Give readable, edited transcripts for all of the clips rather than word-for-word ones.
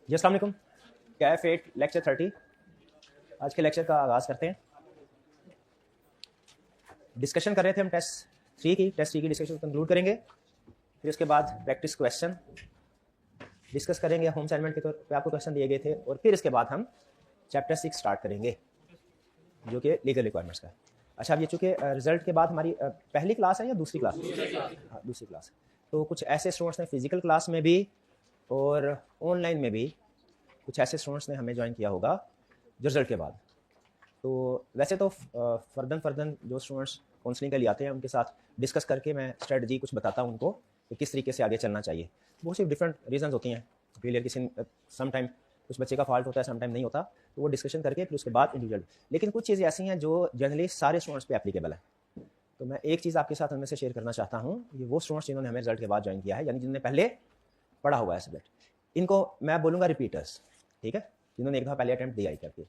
जी अस्सलाम वालेकुम। कैफ 8 लेक्चर 30। आज के लेक्चर का आगाज़ करते हैं। डिस्कशन कर रहे थे हम टेस्ट 3 की डिस्कशन कंक्लूड करेंगे। फिर उसके बाद प्रैक्टिस क्वेश्चन डिस्कस करेंगे। होम असाइनमेंट के तौर पे आपको क्वेश्चन दिए गए थे और फिर इसके बाद हम चैप्टर 6 स्टार्ट करेंगे जो कि लीगल रिक्वायरमेंट्स का है। अच्छा, अब ये चूँकि रिजल्ट के बाद हमारी पहली क्लास है या दूसरी क्लास? हाँ, दूसरी क्लास। तो कुछ ऐसे स्टूडेंट्स ने फिजिकल क्लास में भी और ऑनलाइन में भी कुछ ऐसे स्टूडेंट्स ने हमें ज्वाइन किया होगा जो रिजल्ट के बाद। तो वैसे तो फर्दन जो स्टूडेंट्स काउंसलिंग के लिए आते हैं उनके साथ डिस्कस करके मैं स्ट्रेटजी कुछ बताता हूँ उनको कि किस तरीके से आगे चलना चाहिए। बहुत सी डिफरेंट रीजंस होती हैं फेलियर की। सम टाइम कुछ बच्चे का फॉल्ट होता है, सम टाइम नहीं होता, तो वो डिस्कशन करके फिर उसके बाद इंडिविजुअल। लेकिन कुछ चीज़ें ऐसी हैं जो जनरली सारे स्टूडेंट्स पे एप्लीकेबल है। तो मैं एक चीज़ आपके साथ उनमें से शेयर करना चाहता हूँ। ये वो स्टूडेंट्स जिन्होंने हमें रिजल्ट के बाद ज्वाइन किया है, यानी जिन्होंने पहले पढ़ा हुआ है सब्जेक्ट, इनको मैं बोलूँगा रिपीटर्स, ठीक है, जिन्होंने एक दफ़ा पहले अटैम्प्ट दिया ही करके।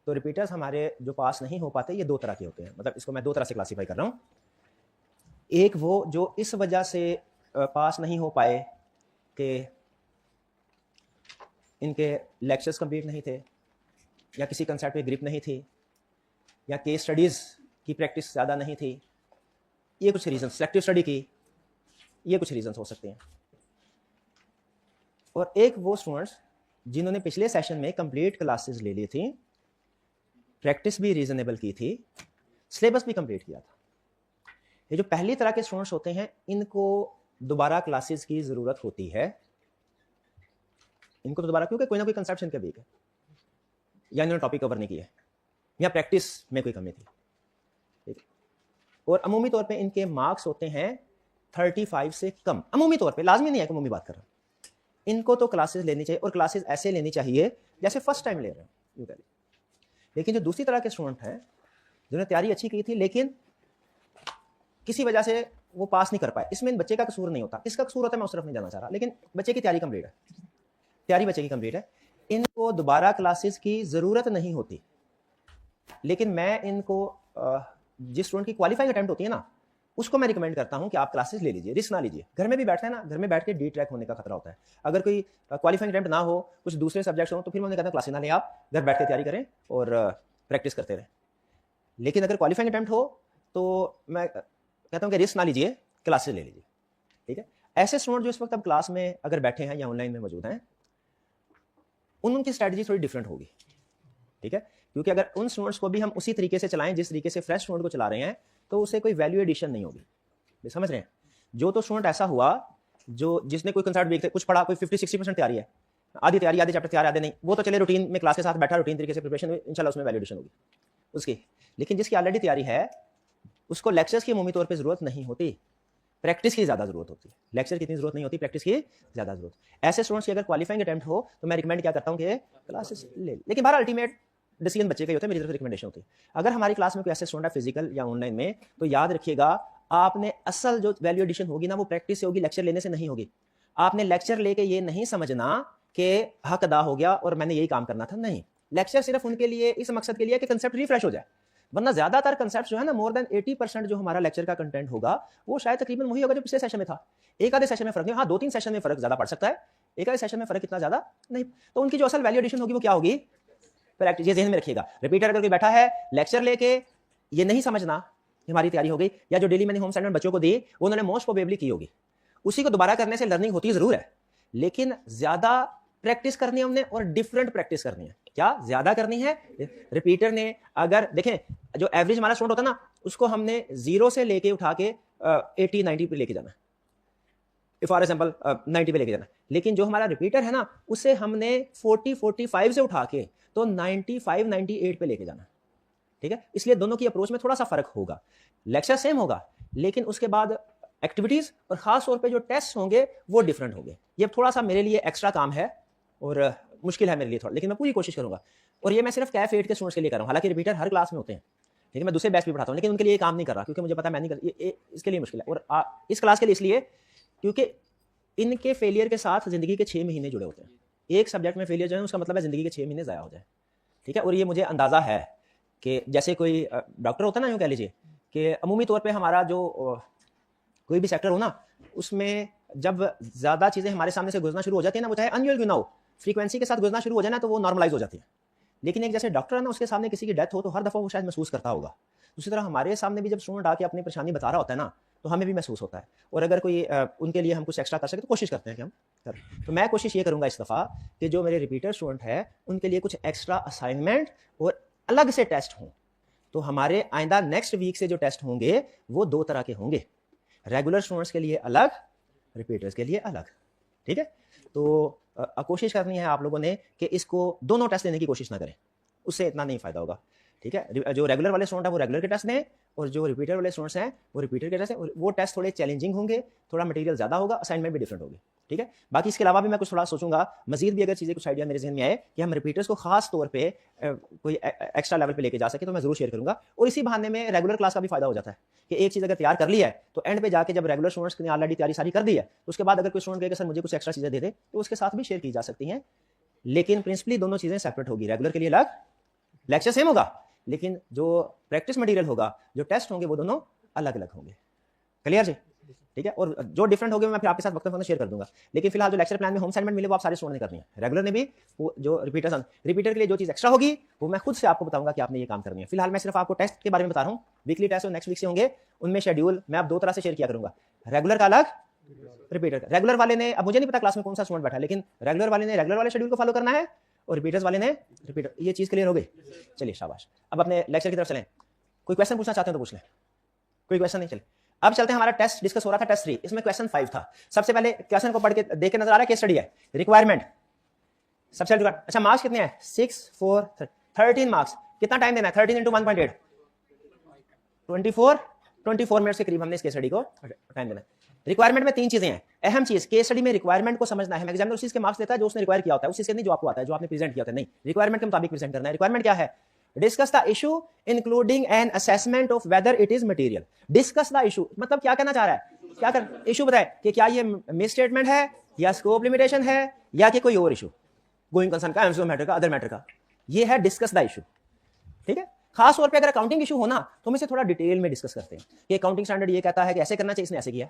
तो रिपीटर्स हमारे जो पास नहीं हो पाते, ये दो तरह के होते हैं। मतलब इसको मैं दो तरह से क्लासीफाई कर रहा हूँ। एक वो जो इस वजह से पास नहीं हो पाए कि इनके लेक्चर्स कंप्लीट नहीं थे, या किसी कंसेप्ट पे ग्रिप नहीं थी, या केस स्टडीज़ की प्रैक्टिस ज़्यादा नहीं थी। ये कुछ रीजन, सेलेक्टिव स्टडी की, ये कुछ रीजन हो सकते हैं। और एक वो स्टूडेंट्स जिन्होंने पिछले सेशन में कंप्लीट क्लासेस ले ली थी, प्रैक्टिस भी रीजनेबल की थी, सिलेबस भी कंप्लीट किया था। ये जो पहली तरह के स्टूडेंट्स होते हैं, इनको दोबारा क्लासेस की ज़रूरत होती है। इनको तो दोबारा, क्योंकि कोई ना कोई कंसेप्ट इनके वीक है, या इन्होंने टॉपिक कवर नहीं किया है, या प्रैक्टिस में कोई कमी थी, ठीक है। और अमूमी तौर पे इनके मार्क्स होते हैं 35 से कम। अमूमी तौर पे, लाजमी नहीं है कि अमूमी बात कर रहा हूँ। इनको तो क्लासेस लेनी चाहिए, और क्लासेस ऐसे लेनी चाहिए जैसे फर्स्ट टाइम ले रहे हैं। लेकिन जो दूसरी तरह के स्टूडेंट हैं जिन्होंने तैयारी अच्छी की थी लेकिन किसी वजह से वो पास नहीं कर पाए, इसमें बच्चे का कसूर नहीं होता। किसका कसूर होता है मैं उस तरफ नहीं जाना चाह रहा, लेकिन बच्चे की तैयारी कंप्लीट है, तैयारी बच्चे की कंप्लीट है, इनको दोबारा क्लासेस की ज़रूरत नहीं होती। लेकिन मैं इनको जिस स्टूडेंट की क्वालिफाइंग अटेम्प्ट होती है ना, उसको मैं रिकमेंड करता हूं कि आप क्लासेस ले लीजिए, रिस्क ना लीजिए। घर में भी बैठते हैं ना, घर में बैठ के डी ट्रैक होने का खतरा होता है। अगर कोई क्वालिफाइंग अटेम्प्ट ना हो, कुछ दूसरे सब्जेक्ट्स हो, तो फिर मैं कहता हूं क्लासेस ना लें, आप घर बैठ के तैयारी करें और प्रैक्टिस करते रहें। लेकिन अगर क्वालिफाइंग अटेम्प्ट हो तो मैं कहता हूं कि रिस्क ना लीजिए, क्लासेस ले लीजिए, ठीक है। ऐसे स्टूडेंट जो इस वक्त अब क्लास में अगर बैठे हैं या ऑनलाइन में मौजूद हैं, उनकी स्ट्रैटेजी थोड़ी डिफरेंट होगी, ठीक है। क्योंकि अगर उन स्टूडेंट्स को भी हम उसी तरीके से चलाएं जिस तरीके से फ्रेश स्टूडेंट को चला रहे हैं, तो उसे कोई वैल्यू एडिशन नहीं होगी। समझ रहे हैं? जो तो स्टूडेंट ऐसा हुआ जो जिसने कोई कंसेप्ट वीक थे, कुछ पढ़ा, कोई 50-60% तैयारी है, आधी तैयारी, आधे चैप्टर तैयार, आधे नहीं, वो तो चले रूटीन में क्लास के साथ बैठा, रूटीन तरीके से प्रिपरेशन में, इंशाल्लाह उसमें वैल्यू एडिशन होगी उसकी। लेकिन जिसकी ऑलरेडी तैयारी है, उसको लेक्चर्स की अमूमी तौर पर जरूरत नहीं होती, प्रैक्टिस की ज़्यादा जरूरत होती है। लेक्चर की इतनी जरूरत नहीं होती, प्रैक्टिस की ज़्यादा जरूरत। ऐसे स्टूडेंट्स की अगर क्वालिफाइंग अटेम्प्ट हो तो मैं रिकमेंड क्या करता हूँ कि क्लासेस ले। लेकिन बाहर अल्टीमेट डिसीजन बच्चे का ही होता है, मेरी तरफ से रिकमेंडेशन होती है। अगर हमारी क्लास में कोई ऐसे स्टूडेंट है फिजिकल या ऑनलाइन में, तो याद रखिएगा, आपने असल जो वैल्यू एडिशन होगी ना, वो प्रैक्टिस से होगी, लेक्चर लेने से नहीं होगी। आपने लेक्चर लेके ये नहीं समझना कि हक अदा हो गया और मैंने यही काम करना था, नहीं। लेक्चर सिर्फ उनके लिए, इस मकसद के लिए कि कंसेप्ट रिफ्रेश हो जाए। वरना ज्यादातर कंसेप्ट जो है ना, मोर देन 80% जो हमारा लेक्चर का कंटेंट होगा, वो शायद तकरीबन वही होगा जो पिछले सेशन में था। एक आधे सेशन में फर्क नहीं, हाँ 2-3 सेशन में फर्क ज्यादा पड़ सकता है, एक आधे सेशन में फर्क इतना ज्यादा नहीं। तो उनकी जो असल वैल्यू एडिशन होगी वो क्या होगी? प्रैक्टिस। ये ज़हन में रखिएगा। रिपीटर अगर कोई बैठा है लेक्चर लेके, ये नहीं समझना कि हमारी तैयारी हो गई, या जो डेली मैंने होम असाइनमेंट बच्चों को दी वो उन्होंने मोस्ट प्रोबेबली की होगी, उसी को दोबारा करने से लर्निंग होती जरूर है, लेकिन ज्यादा प्रैक्टिस करनी है हमने, और डिफरेंट प्रैक्टिस करनी है। क्या ज्यादा करनी है? रिपीटर ने अगर देखें, जो एवरेज हमारा स्टूडेंट होता है ना, उसको हमने 0 से लेके उठा के 80-90 पे लेके जाना, फॉर एग्जाम्पल 90 पे लेके जाना। लेकिन जो हमारा रिपीटर है ना, उसे हमने 40-45 से उठा के तो 95-98 पे लेके जाना, ठीक है। इसलिए दोनों की अप्रोच में थोड़ा सा फर्क होगा। लेक्चर सेम होगा, लेकिन उसके बाद एक्टिविटीज और खास तौर पे जो टेस्ट होंगे वो डिफरेंट होंगे। ये थोड़ा सा मेरे लिए एक्स्ट्रा काम है और मुश्किल है मेरे लिए थोड़ा, लेकिन मैं पूरी कोशिश करूंगा। और ये मैं सिर्फ कैफ 8 के स्टूडेंट्स के लिए कर रहा हूँ, हालांकि रिपीटर हर क्लास में होते हैं, लेकिन मैं दूसरे बैच भी पढ़ाता हूँ, लेकिन उनके लिए काम नहीं कर रहा क्योंकि मुझे पता है मैं नहीं कर, इसके लिए मुश्किल है। और इस क्लास के लिए इसलिए क्योंकि इनके फेलियर के साथ जिंदगी के 6 महीने जुड़े होते हैं। एक सब्जेक्ट में फेलियर जो है उसका मतलब है जिंदगी के 6 महीने ज़ाया हो जाए, ठीक है। और ये मुझे अंदाज़ा है कि जैसे कोई डॉक्टर होता है ना, यूँ कह लीजिए कि अमूमी तौर पे हमारा जो कोई भी सेक्टर हो ना, उसमें जब ज़्यादा चीज़ें हमारे सामने से गुजरना शुरू हो जाती है ना, वो चाहे अनयूअल क्यों ना हो, फ्रीक्वेंसी के साथ गुजरना शुरू हो जाए ना तो वो नॉर्मलाइज हो जाती है। लेकिन एक जैसे डॉक्टर है ना, उसके सामने किसी की डेथ हो तो हर दफ़ा वो शायद महसूस करता होगा। उसी तरह हमारे सामने भी जब स्टूडेंट आके अपनी परेशानी बता रहा होता है ना, तो हमें भी महसूस होता है। और अगर कोई उनके लिए हम कुछ एक्स्ट्रा कर सके तो कोशिश करते हैं कि हम करें। तो मैं कोशिश ये करूँगा इस दफ़ा कि जो मेरे रिपीटर स्टूडेंट है उनके लिए कुछ एक्स्ट्रा असाइनमेंट और अलग से टेस्ट हों। तो हमारे आइंदा नेक्स्ट वीक से जो टेस्ट होंगे वो 2 तरह के होंगे, रेगुलर स्टूडेंट्स के लिए अलग, रिपीटर्स के लिए अलग। ठीक है, तो कोशिश करनी है आप लोगों ने कि इसको दोनों टेस्ट देने की कोशिश ना करें, उससे इतना नहीं फायदा होगा। ठीक है, जो रेगुलर वाले स्टूडेंट है वो रेगुलर के टेस्ट दें और जो रिपीटर वाले स्टूडेंट्स हैं वो रिपीटर के टेस्ट हैं। वो टेस्ट थोड़े चैलेंजिंग होंगे, थोड़ा मटेरियल ज़्यादा होगा, असाइनमेंट भी डिफरेंट होगी। ठीक है, बाकी इसके अलावा भी मैं कुछ थोड़ा सोचूंगा मजीद भी अगर चीज़ें कुछ आइडिया मेरे जहन में आए कि हम रिपीटर्स को खास तौर पे कोई एक्स्ट्रा लेवल पे लेके जा सके तो मैं जरूर शेयर करूंगा। और इसी बहाने में रेगुलर क्लास का भी फायदा हो जाता है कि एक चीज़ अगर तैयार कर ली है तो एंड पे जाके जब रेगुलर स्टूडेंट्स ने ऑलरेडी तैयारी सारी कर दी है तो उसके बाद अगर कोई स्टूडेंट कहेगा सर मुझे कुछ एक्स्ट्रा चीज़ें दे दे तो उसके साथ भी शेयर की जा सकती हैं। लेकिन प्रिंसिपली दोनों चीज़ें सेपरेट होगी, रेगुलर के लिए अलग, लेक्चर सेम होगा, लेकिन जो प्रैक्टिस मटेरियल होगा, जो टेस्ट होंगे वो दोनों अलग अलग होंगे। क्लियर जी? ठीक है, और जो डिफरेंट होंगे मैं फिर आपके साथ वक्त शेयर कर दूंगा। लेकिन फिलहाल जो लेक्चर प्लान में होम असाइनमेंट मिले वो आप सारे स्टूडेंट ने करनी है, रेगुलर ने भी, वो जो रिपीटर के लिए जो चीज़ एक्स्ट्रा होगी वो मैं खुद से आपको बताऊंगा कि आपने ये काम करनी है। फिलहाल मैं सिर्फ आपको टेस्ट के बारे में बता रहा हूँ, वीकली टेस्ट और नेक्स्ट वीक से होंगे, उनमें शेड्यूल मैं अब 2 तरह से शेयर किया करूंगा, रेगुलर का अलग, रिपीटर का। रेगुलर वाले ने, अब मुझे नहीं पता क्लास में कौन सा स्टूडेंट बैठा है, लेकिन रेगुलर वाले ने रेगुलर वाले शेड्यूल को फॉलो करना है और रिपीटर्स वाले ने रिपीटर। ये चीज़ क्लियर हो गई? चलिए शाबाश। अब अपने लेक्चर की तरफ चलें। कोई क्वेश्चन पूछना चाहते हैं तो पूछ लें, कोई क्वेश्चन नहीं? चले अब चलते हैं। हमारा टेस्ट डिस्कस हो रहा था, टेस्ट 3, इसमें क्वेश्चन 5 था। सबसे पहले क्वेश्चन को पढ़ के देख के नजर आ रहा है, केस स्टडी है, रिक्वायरमेंट सबसे अच्छा मार्क्स कितने हैं? 6 4 13 मार्क्स। कितना टाइम देना है? 13 इंटू 1.8 24 मिनट्स के करीब हमने इस केस स्टडी को टाइम देना है। रिक्वायरमेंट में 3 चीजें हैं। अहम चीज केस स्टडी में रिक्वायरमेंट को समझना है। एग्जामिनर उसी के मार्क्स देता है जो उसने रिक्वायर किया होता है, उसी से नहीं जो आपको आता है, जो आपने प्रेजेंट किया होता है, नहीं, रिक्वायरमेंट के मुताबिक प्रेजेंट करना है। रिक्वायरमेंट क्या है? Discuss the issue including an assessment of whether it is material. Discuss the issue मतलब क्या कहना चाह रहा है, क्या कर इशू बताए कि क्या ये मिस स्टेटमेंट है या स्कोप लिमिटेशन है या कि कोई और इशू, गोइंग कंसर्न का, एमसीक्यू मैटर का, अदर मैटर का। ये है डिस्कस द इशू। ठीक है, खास तौर पे अगर अकाउंटिंग इशू हो ना तो हम इसे थोड़ा डिटेल में डिस्कस करते हैं कि अकाउंटिंग स्टैंडर्ड ये कहता है कि ऐसे करना चाहिए, इसने ऐसे किया।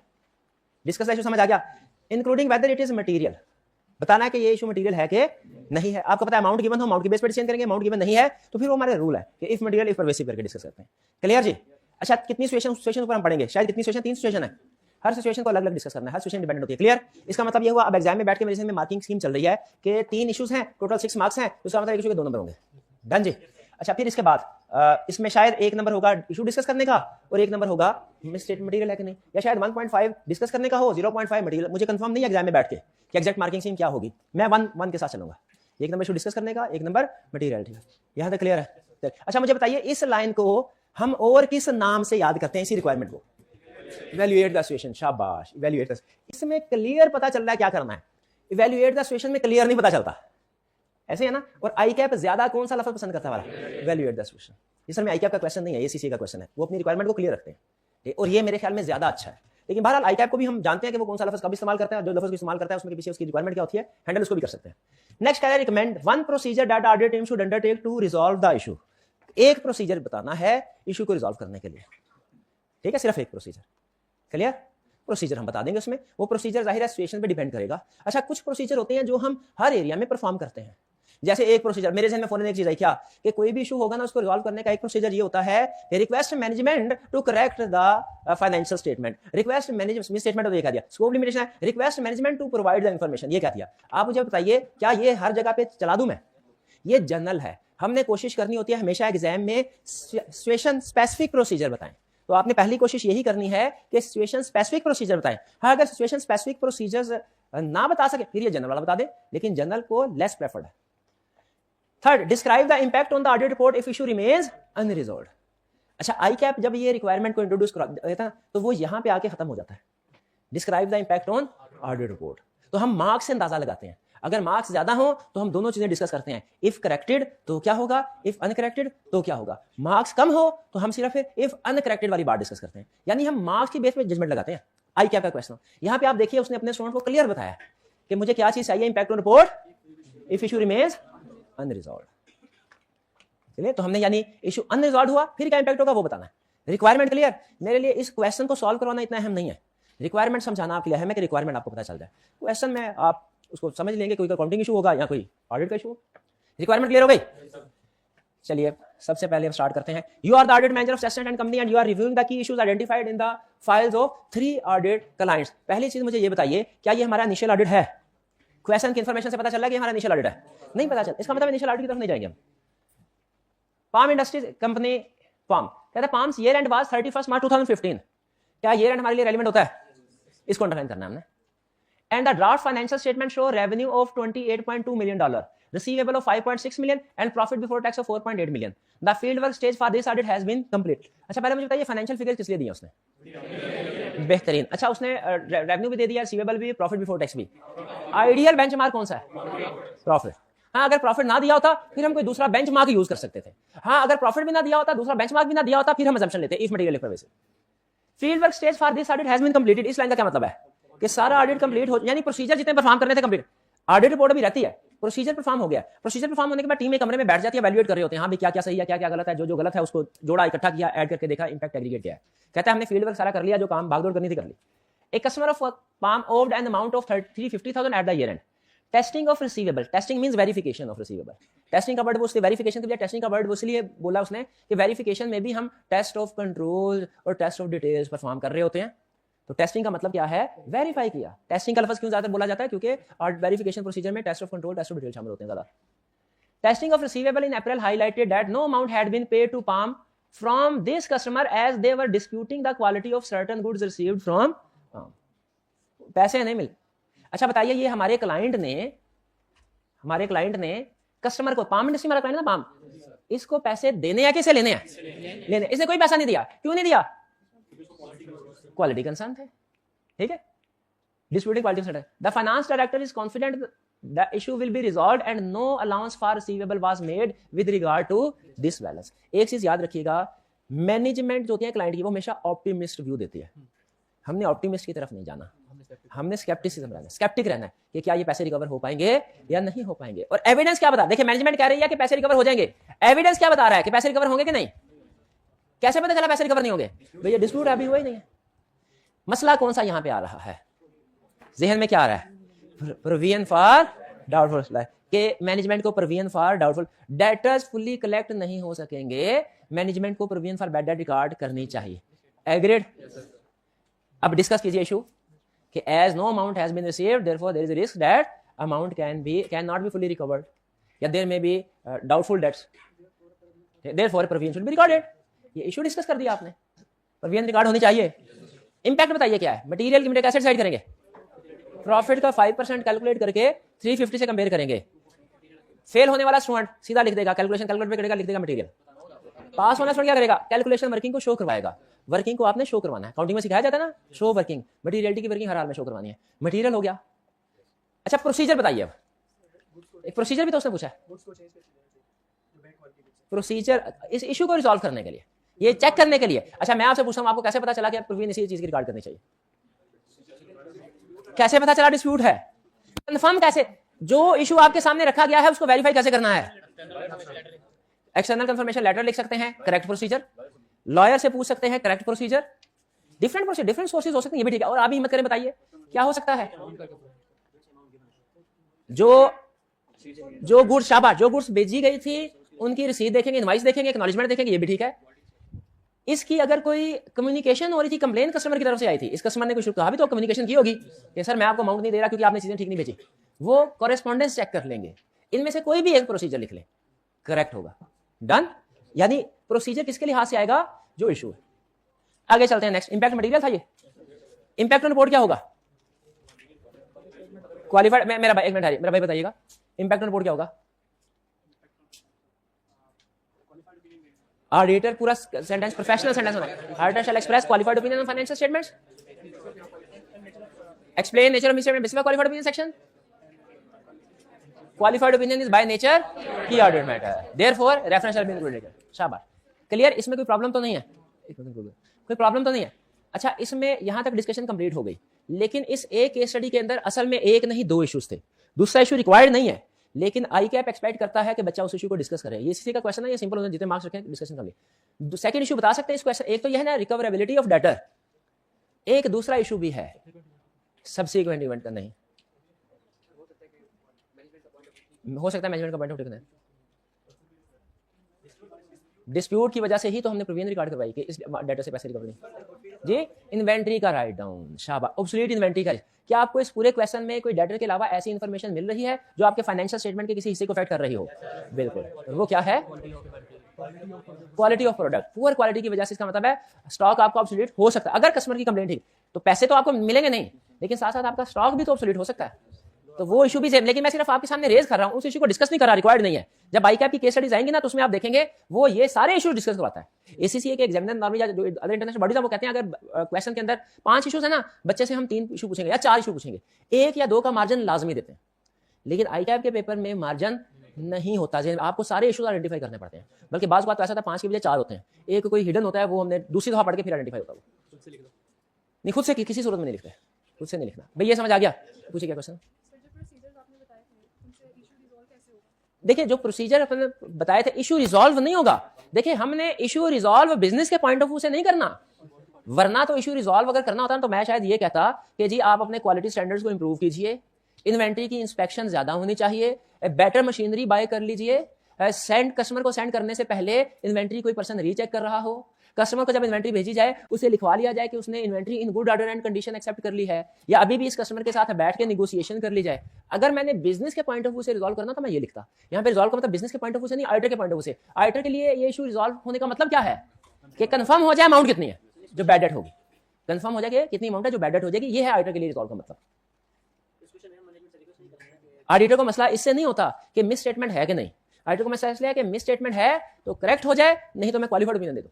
डिस्कस द इशू समझ आ गया? Including whether it is material, बताना है कि ये इशू मटेरियल है कि नहीं है। आपको पता है अमाउंट गिवन हो, अमाउंट की बेस पर डिसीजन करेंगे, अमाउंट गिवन नहीं है तो फिर वो हमारे रूल है कि इफ मटेरियल इफ परवेसिव करके डिस्कस करते हैं। क्लियर जी? अच्छा, कितनी सिचुएशन पर हम पढ़ेंगे? शायद कितनी सिचुएशन? 3 सिचुएशन है। हर सिचुएशन को अलग अलग डिस्कस करना है, हर सिचुएशन डिपेंडेंट होती है। क्लियर? इसका मतलब ये हुआ अब एग्जाम में बैठ के मेरे में मार्किंग स्कीम चल रही है कि 3 इश्यूज हैं, टोटल 6 मार्क्स हैं, तो इसका मतलब एक इशू के 2 नंबर होंगे। डन जी? अच्छा, फिर इसके बाद इसमें शायद 1 नंबर होगा इशू डिस्कस करने का और 1 नंबर होगा मिसस्टेट मटेरियल है कि नहीं, या शायद 1.5 डिस्कस करने का हो, 0.5 मटेरियल। मुझे कंफर्म नहीं है एग्जाम में बैठ के कि एग्जैक्ट मार्किंग स्कीम क्या होगी। मैं 1 के साथ चलूंगा, 1 नंबर इशू डिस्कस करने का, 1 नंबर मटेरियल। ठीक है, यहां तक क्लियर है? अच्छा, मुझे बताइए इस लाइन को हम और किस नाम से याद करते हैं, इसी रिक्वायरमेंट को? Evaluate the situation. शाबाश, इवैल्यूएट। इसमें क्लियर पता चल रहा है क्या करना है। इवैल्यूएट द सिचुएशन में क्लियर नहीं पता चलता, ऐसे है ना? और आई कैप ज्यादा कौन सा लफ्ज पसंद करता है वाला? Evaluate the situation. ये सर में आई कैप का क्वेश्चन नहीं है, एसीसी का क्वेश्चन है। वो अपनी रिक्वायरमेंट को क्लियर रखते हैं और ये मेरे ख्याल में ज्यादा अच्छा है। लेकिन बहरहाल आई कैप को भी हम जानते हैं कि वो कौन सा लफ्ज कब इस्तेमाल करता है, जो लफ्ज को इस्तेमाल करता है उसमें पीछे उसकी रिक्वायरमेंट क्या होती है, हैंडल उसको भी कर सकते हैं। नेक्स्ट है recommend one procedure that audit team should undertake to resolve the issue. एक प्रोसीजर बताना है इशू को रिजॉल्व करने के लिए। ठीक है, सिर्फ एक प्रोसीजर। क्लियर? प्रोसीजर हम बता देंगे उसमें, वो प्रोसीजर जाहिर है सिचुएशन पे डिपेंड करेगा। अच्छा, कुछ प्रोसीजर होते हैं जो हम हर एरिया में परफॉर्म करते हैं। जैसे एक प्रोसीजर मेरे जहन में फौरन एक चीज आई क्या कि कोई भी इशू होगा ना उसको रिजॉल्व करने का एक प्रोसीजर ये होता है request management to correct the financial statement. Request management statement तो ये कह दिया, स्कोप लिमिटेशन है, request management to provide the information, ये कह दिया। आप मुझे बताइए क्या ये हर जगह पे चला दूं मैं? ये जनरल है। हमने कोशिश करनी होती है हमेशा एग्जाम में सिचुएशन स्पेसिफिक प्रोसीजर बताएं। तो आपने पहली कोशिश यही करनी है कि सिचुएशन स्पेसिफिक प्रोसीजर बताएं। हाँ, अगर सिचुएशन स्पेसिफिक प्रोसीजर्स ना बता सके फिर ये जनरल वाला बता दे, लेकिन जनरल को लेस प्रेफर्ड है। Third, describe the impact on the audit report if issue remains unresolved. अच्छा, आई कैप जब ये रिक्वायरमेंट को इंट्रोड्यूस कर देता है तो वो यहां पे आके खत्म हो जाता है। Describe the impact on audit report, तो हम मार्क्स से अंदाजा लगाते हैं। अगर मार्क्स ज्यादा हो तो हम दोनों चीजें डिस्कस करते हैं, इफ करेक्टेड तो क्या होगा, इफ अनकरेक्टेड तो क्या होगा। मार्क्स कम हो तो हम सिर्फ इफ अनकरेक्टेड वाली बात डिस्कस करते हैं, यानी हम मार्क्स की बेस पे जजमेंट लगाते हैं। आई कैप का क्वेश्चन यहां पे आप देखिए, उसने अपने स्टूडेंट को क्लियर बताया कि मुझे क्या चीज चाहिए, impact on report if issue remains unresolved. चलिए, तो हमने यानी इशू अनरिजॉल्व्ड हुआ फिर क्या इंपैक्ट होगा वो बताना है। Requirement clear? मेरे लिए इस क्वेश्चन को सॉल्व करवाना इतना अहम नहीं है, रिक्वायरमेंट समझाना आपके लिए अहम है कि रिक्वायरमेंट आपको पता चल जाए। क्वेश्चन में आप उसको समझ लेंगे, कोई अकाउंटिंग इशू होगा या कोई ऑडिट का इशू। रिक्वायरमेंट क्लियर हो गई? चलिए सबसे पहले हम स्टार्ट करते हैं। You are the audit manager of test and company and you are reviewing the key issues identified in the files of 3 audit clients. पहली चीज मुझे ये बताइए, क्या ये हमारा इनिशियल ऑडिट है? क्वेश्चन की इंफॉर्मेशन से पता चला कि हमारा इनिशियल ऑडिट है? नहीं पता चला, इसका मतलब इनिशियल ऑडिट की तरफ नहीं जाएंगे हम। पाम इंडस्ट्रीज कंपनी पाम कहता है पाम्स ईयर एंड वाज 31 मार्च 2015। क्या ईयर एंड हमारे लिए रेलेवेंट होता है? इसको अंडरलाइन करना है हमने। And the draft financial statement show revenue of $28.2 million, receivable of 5.6 million and profit before tax of 4.8 million. The fieldwork stage for this audit has been complete. अच्छा पहले मुझे बताइए फाइनेंशियल फिगर्स किस लिए दिए उसने? बेहतरीन। अच्छा उसने रेवेन्यू भी दे दिया, रिसीवेबल भी, प्रॉफिट बिफोर टैक्स भी। आइडियल बेंचमार्क कौन सा है? प्रॉफिट। हाँ अगर प्रॉफिट ना दिया होता फिर हम कोई दूसरा बेंचमार्क यूज कर सकते थे। हाँ अगर प्रॉफिट भी ना दिया होता, दूसरा बेंचमार्क भी ना दिया होता, फिर हम अजम्पशन लेते if material basis. Fieldwork stage for this audit has been completed. इस लाइन का क्या मतलब है कि सारा ऑडिट कंप्लीट हो, यानी प्रोसीजर जितने परफॉर्म करने थे कंप्लीट। ऑडिट रिपोर्ट भी रहती है, प्रोसीजर परफॉर्म हो गया। प्रोसीजर परफॉर्म होने के बाद टीम एक कमरे में बैठ जाती है, वैल्यूएट कर रहे होते हैं, हाँ भी क्या क्या सही है, क्या क्या गलत है, जो गलत है उसको जोड़ा, इकट्ठा किया, ऐड करके देखा, इंपैक्ट एग्रीगेट किया। कहता है हमने फील्ड वर्क सारा कर लिया, जो काम भागदौड़ करनी थी कर ली। A customer of Palm owed an amount of 350,000 at the year end. Testing of receivable. Testing means verification of receivable. Testing का वर्ड वो उसने वेरिफिकेशन के लिए टेस्टिंग का वर्ड वो इसलिए बोला उसने कि वेरिफिकेशन में भी हम टेस्ट ऑफ कंट्रोल और टेस्ट ऑफ डिटेल्स परफॉर्म कर रहे होते हैं। तो टेस्टिंग का मतलब क्या है? वेरीफाई किया। टेस्टिंग का लफ्ज क्यों ज्यादा बोला जाता है? क्योंकि वेरिफिकेशन प्रोसीजर में test of control, test of detail शामिल होते हैं ज्यादा। Testing of receivable in April highlighted that no amount had been paid to Palm from this customer as they were disputing the quality of certain goods received from Palm. पैसे नहीं मिले। अच्छा बताइए, ये हमारे क्लाइंट ने कस्टमर को, palm industry हमारा क्लाइंट ना पाम, इसको पैसे देने हैं कैसे लेने हैं? लेने। इसने कोई पैसा नहीं दिया। क्यों नहीं दिया? क्वालिटी कंसर्न थे। ठीक है, disputing quality concern. The finance director is confident the issue will be resolved and no allowance for receivable was made with regard to this balance. एक चीज याद रखिएगा, मैनेजमेंट जो होती है क्लाइंट की, वो हमेशा ऑप्टिमिस्ट व्यू देती है। हमने ऑप्टिमिस्ट की तरफ नहीं जाना, हमने स्केप्टिसिज्म रहना, स्केप्टिक रहना है कि क्या ये पैसे रिकवर हो पाएंगे या नहीं हो पाएंगे। और एविडेंस क्या बता, देखिए मैनेजमेंट कह रही है कि पैसे रिकवर हो जाएंगे, एविडेंस क्या बता रहा है कि पैसे रिकवर होंगे कि नहीं? कैसे पता चला पैसे रिकवर नहीं होंगे? भैया डिस्प्यूट अभी हुआ ही नहीं है। मसला कौन सा यहां पे आ रहा है? जहन में क्या आ रहा है? प्रोविजन फॉर डाउटफुल, कि मैनेजमेंट को provision for doubtful debtors fully collect नहीं हो सकेंगे, मैनेजमेंट को provision for bad debt record करनी चाहिए। एग्रीड? अब डिस्कस कीजिए इशू कि as no amount has been received, therefore there is a risk that amount cannot be fully recovered, या there may be doubtful debts, therefore provision should be recorded। ये issue discuss कर दिया आपने, provision record होनी चाहिए। Impact बताइए क्या है? मटेरियल लिमिटेड कैसे डिसाइड करेंगे? प्रॉफिट का 5% कैलकुलेट करके 350 से कंपेयर करेंगे। फेल होने वाला स्टूडेंट सीधा लिख देगा, कैलकुलेशन कैलकुलेट करेगा, लिख देगा मटेरियल। पास होना स्टूडेंट क्या करेगा? कैलकुलेशन वर्किंग को शो करवाएगा। वर्किंग को आपने शो करवाना है, काउंटिंग में सिखाया जाता है ना, शो वर्किंग। मटेरियलिटी की वर्किंग हर हाल में शो करवानी है। मटेरियल हो गया। अच्छा प्रोसीजर बताइए, अब एक प्रोसीजर भी तो उसने पूछा है। प्रोसीजर इस इशू को रिजॉल्व करने के लिए, ये चेक करने के लिए। अच्छा मैं आपसे पूछता हूं, आपको कैसे पता चला कि आप प्रोविजन इसी चीज की रिकॉर्ड करनी चाहिए? कैसे पता चला डिस्प्यूट है? कंफर्म कैसे? जो इशू आपके सामने रखा गया है उसको वेरीफाई कैसे करना है? एक्सटर्नल कंफर्मेशन लेटर लिख सकते हैं, करेक्ट प्रोसीजर। लॉयर से पूछ सकते हैं, correct procedure. Different procedure, different sources हो सकते हैं, ये भी ठीक है। और आप भी हिम्मत करें, बताइए क्या हो सकता है? जो गुड्स, शाबाश, जो गुड्स भेजी गई थी उनकी रसीद देखेंगे, इनवॉइस देखेंगे, एक्नॉलेजमेंट देखेंगे, ये भी ठीक है। इसकी अगर कोई कम्युनिकेशन हो रही थी, कंप्लेन कस्टमर की तरफ से आई थी, इस कस्टमर ने कुछ कहा भी तो कम्युनिकेशन की होगी कि सर मैं आपको अमाउंट नहीं दे रहा क्योंकि आपने चीजें ठीक नहीं भेजी, वो कॉरेस्पॉन्डेंस चेक कर लेंगे। इनमें से कोई भी एक प्रोसीजर लिख ले, करेक्ट होगा, डन। यानी प्रोसीजर किसके लिहाज से आएगा? जो इशू है। आगे चलते हैं, नेक्स्ट इंपैक्ट मटेरियल था ये। इंपैक्ट रिपोर्ट क्या होगा? क्वालिफाइड, मेरा भाई एक मिनट, मेरा भाई बताइएगा, इंपैक्ट रिपोर्ट क्या होगा? ऑडिटर, पूरा सेंटेंस प्रोफेशनल सेंटेंस होना है। Auditor shall express qualified opinion on financial statements, explain nature of misstatement basis qualified opinion section. Qualified opinion is by nature key audit matter, therefore reference shall be included. शाबाश, clear? इसमें कोई problem तो नहीं है? कोई problem तो नहीं है। अच्छा इसमें यहां तक डिस्कशन कंप्लीट हो गई, लेकिन इस एक केस स्टडी के अंदर असल में एक नहीं दो इश्यूज थे। दूसरा इशू रिक्वायर्ड नहीं है, लेकिन आई कैप एक्सपेक्ट करता है कि बच्चा उस इशू को डिस्कस करे। ये इसी का क्वेश्चन है, ये सिंपल होता है, जितने मार्क्स रखें डिस्कशन कर ले। सेकंड इशू बता सकते हैं इस क्वेश्चन, एक तो यह है ना रिकवरेबिलिटी ऑफ डेटर, एक दूसरा इशू भी है सब्सिक्वेंट इवेंट का नहीं। हो सकता है मैनेजमेंट का पॉइंट ऑफ व्यू। डिस्प्यूट की वजह से ही तो हमने प्रोविजन रिकॉर्ड करवाई कि इस डेटा से पैसे रिकवर नहीं जी। इन्वेंट्री का राइट डाउन, शाबाश। ऑब्सोलीट इन्वेंट्री का, क्या आपको इस पूरे क्वेश्चन में कोई डेटर के अलावा ऐसी इन्फॉर्मेशन मिल रही है जो आपके फाइनेंशियल स्टेटमेंट के किसी हिस्से को अफेक्ट कर रही हो? बिल्कुल। वो क्या है? Quality of product. Poor quality की वजह से इसका मतलब है स्टॉक आपका ऑब्सोलीट हो सकता है। अगर कस्टमर की कंप्लेंट थी तो पैसे तो आपको मिलेंगे नहीं, लेकिन साथ साथ आपका स्टॉक भी तो ऑब्सोलीट हो सकता है, तो वो इशू भी सेम। लेकिन मैं सिर्फ आपके सामने रेज कर रहा हूं, उस इशू को डिस्कस नहीं कर रहा, रिक्वायर्ड नहीं है। जब आईकैप की केस स्टडीज आएंगी ना तो उसमें आप देखेंगे वो ये सारे इशू डिस्कस करवाता है। एसीसीए के examiner normally other international bodies वो कहते हैं अगर क्वेश्चन के अंदर 5 इशूज है ना, बच्चे से हम 3 इशू पूछेंगे या 4 इशू पूछेंगे, 1 या 2 का मार्जिन लाजमी देते हैं। लेकिन आईकैप के पेपर में मार्जिन नहीं होता, आपको सारे इशूज आइडेंटिफाई करने पड़ते हैं। बल्कि बात ऐसा था 5 के बजाय 4 होते हैं, एक कोई हिडन होता है, वो हमने दूसरी दफा पढ़ के फिर आइडेंटिफाई होता है। नहीं, खुद से किसी सूरत में नहीं लिखते, खुद से नहीं लिखना। भाई ये समझ आ गया? पूछिए क्या क्वेश्चन। देखिए जो प्रोसीजर अपने बताए थे, इशू रिजॉल्व नहीं होगा। देखिए हमने इशू रिजॉल्व बिजनेस के पॉइंट ऑफ व्यू से नहीं करना, वरना तो इशू रिजॉल्व अगर करना होता तो मैं शायद ये कहता कि जी आप अपने क्वालिटी स्टैंडर्ड्स को इंप्रूव कीजिए, इन्वेंट्री की इंस्पेक्शन ज्यादा होनी चाहिए, बेटर मशीनरी बाय कर लीजिए, सेंड कस्टमर को सेंड करने से पहले इन्वेंट्री कोई पर्सन रीचेक कर रहा हो, कस्टमर को जब इन्वेंट्री भेजी जाए उसे लिखवा लिया जाए कि उसने inventory in good order and condition accept कर ली है, या अभी भी इस कस्टमर के साथ बैठ के निगोशिएशन कर ली जाए। अगर मैंने बिजनेस के पॉइंट ऑफ व्यू से रिजॉल्व करना तो मैं ये लिखता। यहाँ पे रिजॉल्व का मतलब बिजनेस के पॉइंट ऑफ व्यू से नहीं, ऑडिटर के पॉइंट ऑफ व्यू से। ऑडिटर के लिए ये इशू रिजॉल्व होने का मतलब क्या है कि कंफर्म हो जाए अमाउंट कितनी है जो बैड डेट होगी, कंफर्म हो जाए कि कितनी अमाउंट है जो बैड डेट हो जाएगी। ये है ऑडिटर के लिए रिजॉल्व का मतलब। ऑडिटर को मसला इससे नहीं होता कि मिस स्टेटमेंट है कि नहीं, ऑडिटर को मसला इसलिए है कि मिस स्टेटमेंट है तो करेक्ट हो जाए, नहीं तो मैं क्वालिफाइड ओपिनियन दे दूं।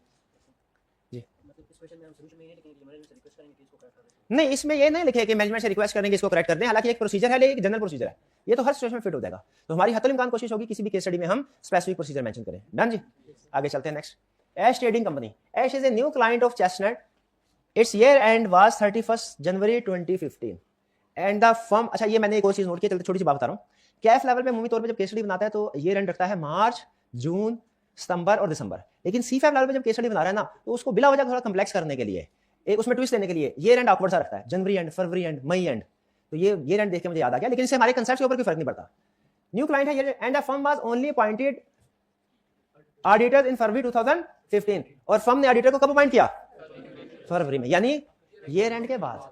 नहीं, इसमें ये नहीं लिखे कि मैनेजमेंट से रिक्वेस्ट करेंगे इसको करेक्ट कर दें, हालांकि एक प्रोसीजर है, लेकिन एक जनरल प्रोसीजर है, ये तो हर सिचुएशन में फिट हो जाएगा। तो हमारी हतुल इम्कान कोशिश होगी किसी भी केस स्टडी में हम स्पेसिफिक प्रोसीजर मेंशन करें। डन जी, आगे चलते हैं। Next, Ash Trading Company. Ash is a new client of Chestnut. Its year end was 31 January 2015 and the firm. अच्छा, ये मैंने एक और चीज नोट की, चलते छोटी सी बात बता रहा हूँ। कैफ लेवल पे मुमकिन तौर पे जब केस स्टडी बनाता है तो ईयर एंड रखता है मार्च, जून, सितंबर और दिसंबर। लेकिन सीफैप लेवल पे जब केस स्टडी बना रहा है ना तो उसको बिला वजह थोड़ा कम्प्लेक्स करने के लिए, एक उसमें ट्विस्ट लेने के लिए ईयर एंड ऑकवर्ड सा रखता है, जनवरी एंड, फरवरी एंड, मई एंड। तो ये ईयर एंड देख के मुझे याद आ गया, लेकिन इससे हमारे कंसेप्ट के ऊपर कोई फर्क नहीं पड़ता। न्यू क्लाइंट है year end the firm was only appointed auditor in February 2015 और फर्म ने ऑडिटर को कब अपॉइंट किया? फरवरी में, यानी ईयर एंड के बाद।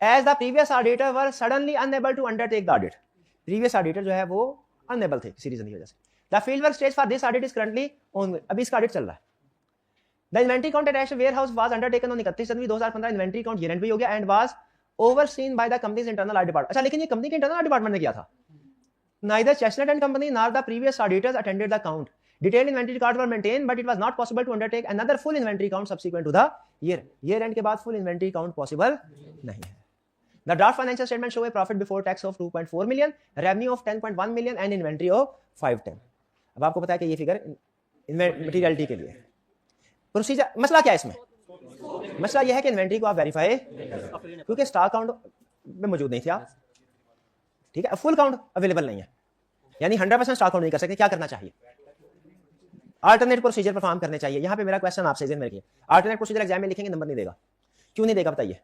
As the previous auditor were suddenly unable to undertake the audit. Previous auditor जो है वो अनएबल थे किसी रीजन की वजह से। The field work stage for this audit is currently on, अभी इसका ऑडिट चल रहा है। The inventory count at Ash warehouse was undertaken on 31 January 2015। Inventory count year and भी हो गया and was overseen by the companies internal audit department. अच्छा, लेकिन ये कंपनी के इंटरनल ऑडिट डिपार्टमेंट ने किया था। Neither Chestnut and Company nor the previous auditors attended the count. Detailed inventory records were maintained, but it was not possible to undertake another full inventory count subsequent to the year. Year end के बाद full inventory count possible नहीं है। The draft financial statement show a profit before tax of 2.4 million, revenue of 10.1 million and inventory of 510। अब आपको पता है कि ये फिगर मटेरियलिटी के लिए प्रोसीजर। मसला क्या है इसमें? मसला यह है कि इन्वेंट्री को आप वेरीफाई, क्योंकि स्टॉक काउंट में मौजूद नहीं थे आप, ठीक है, फुल काउंट अवेलेबल नहीं है, यानी 100% स्टॉक काउंट नहीं कर सकते। क्या करना चाहिए? अल्टरनेट प्रोसीजर परफॉर्म करने चाहिए। यहां पे मेरा क्वेश्चन आपसे ध्यान में रखिए, अल्टरनेट प्रोसीजर एग्जाम में लिखेंगे नंबर नहीं देगा। क्यों नहीं देगा बताइए?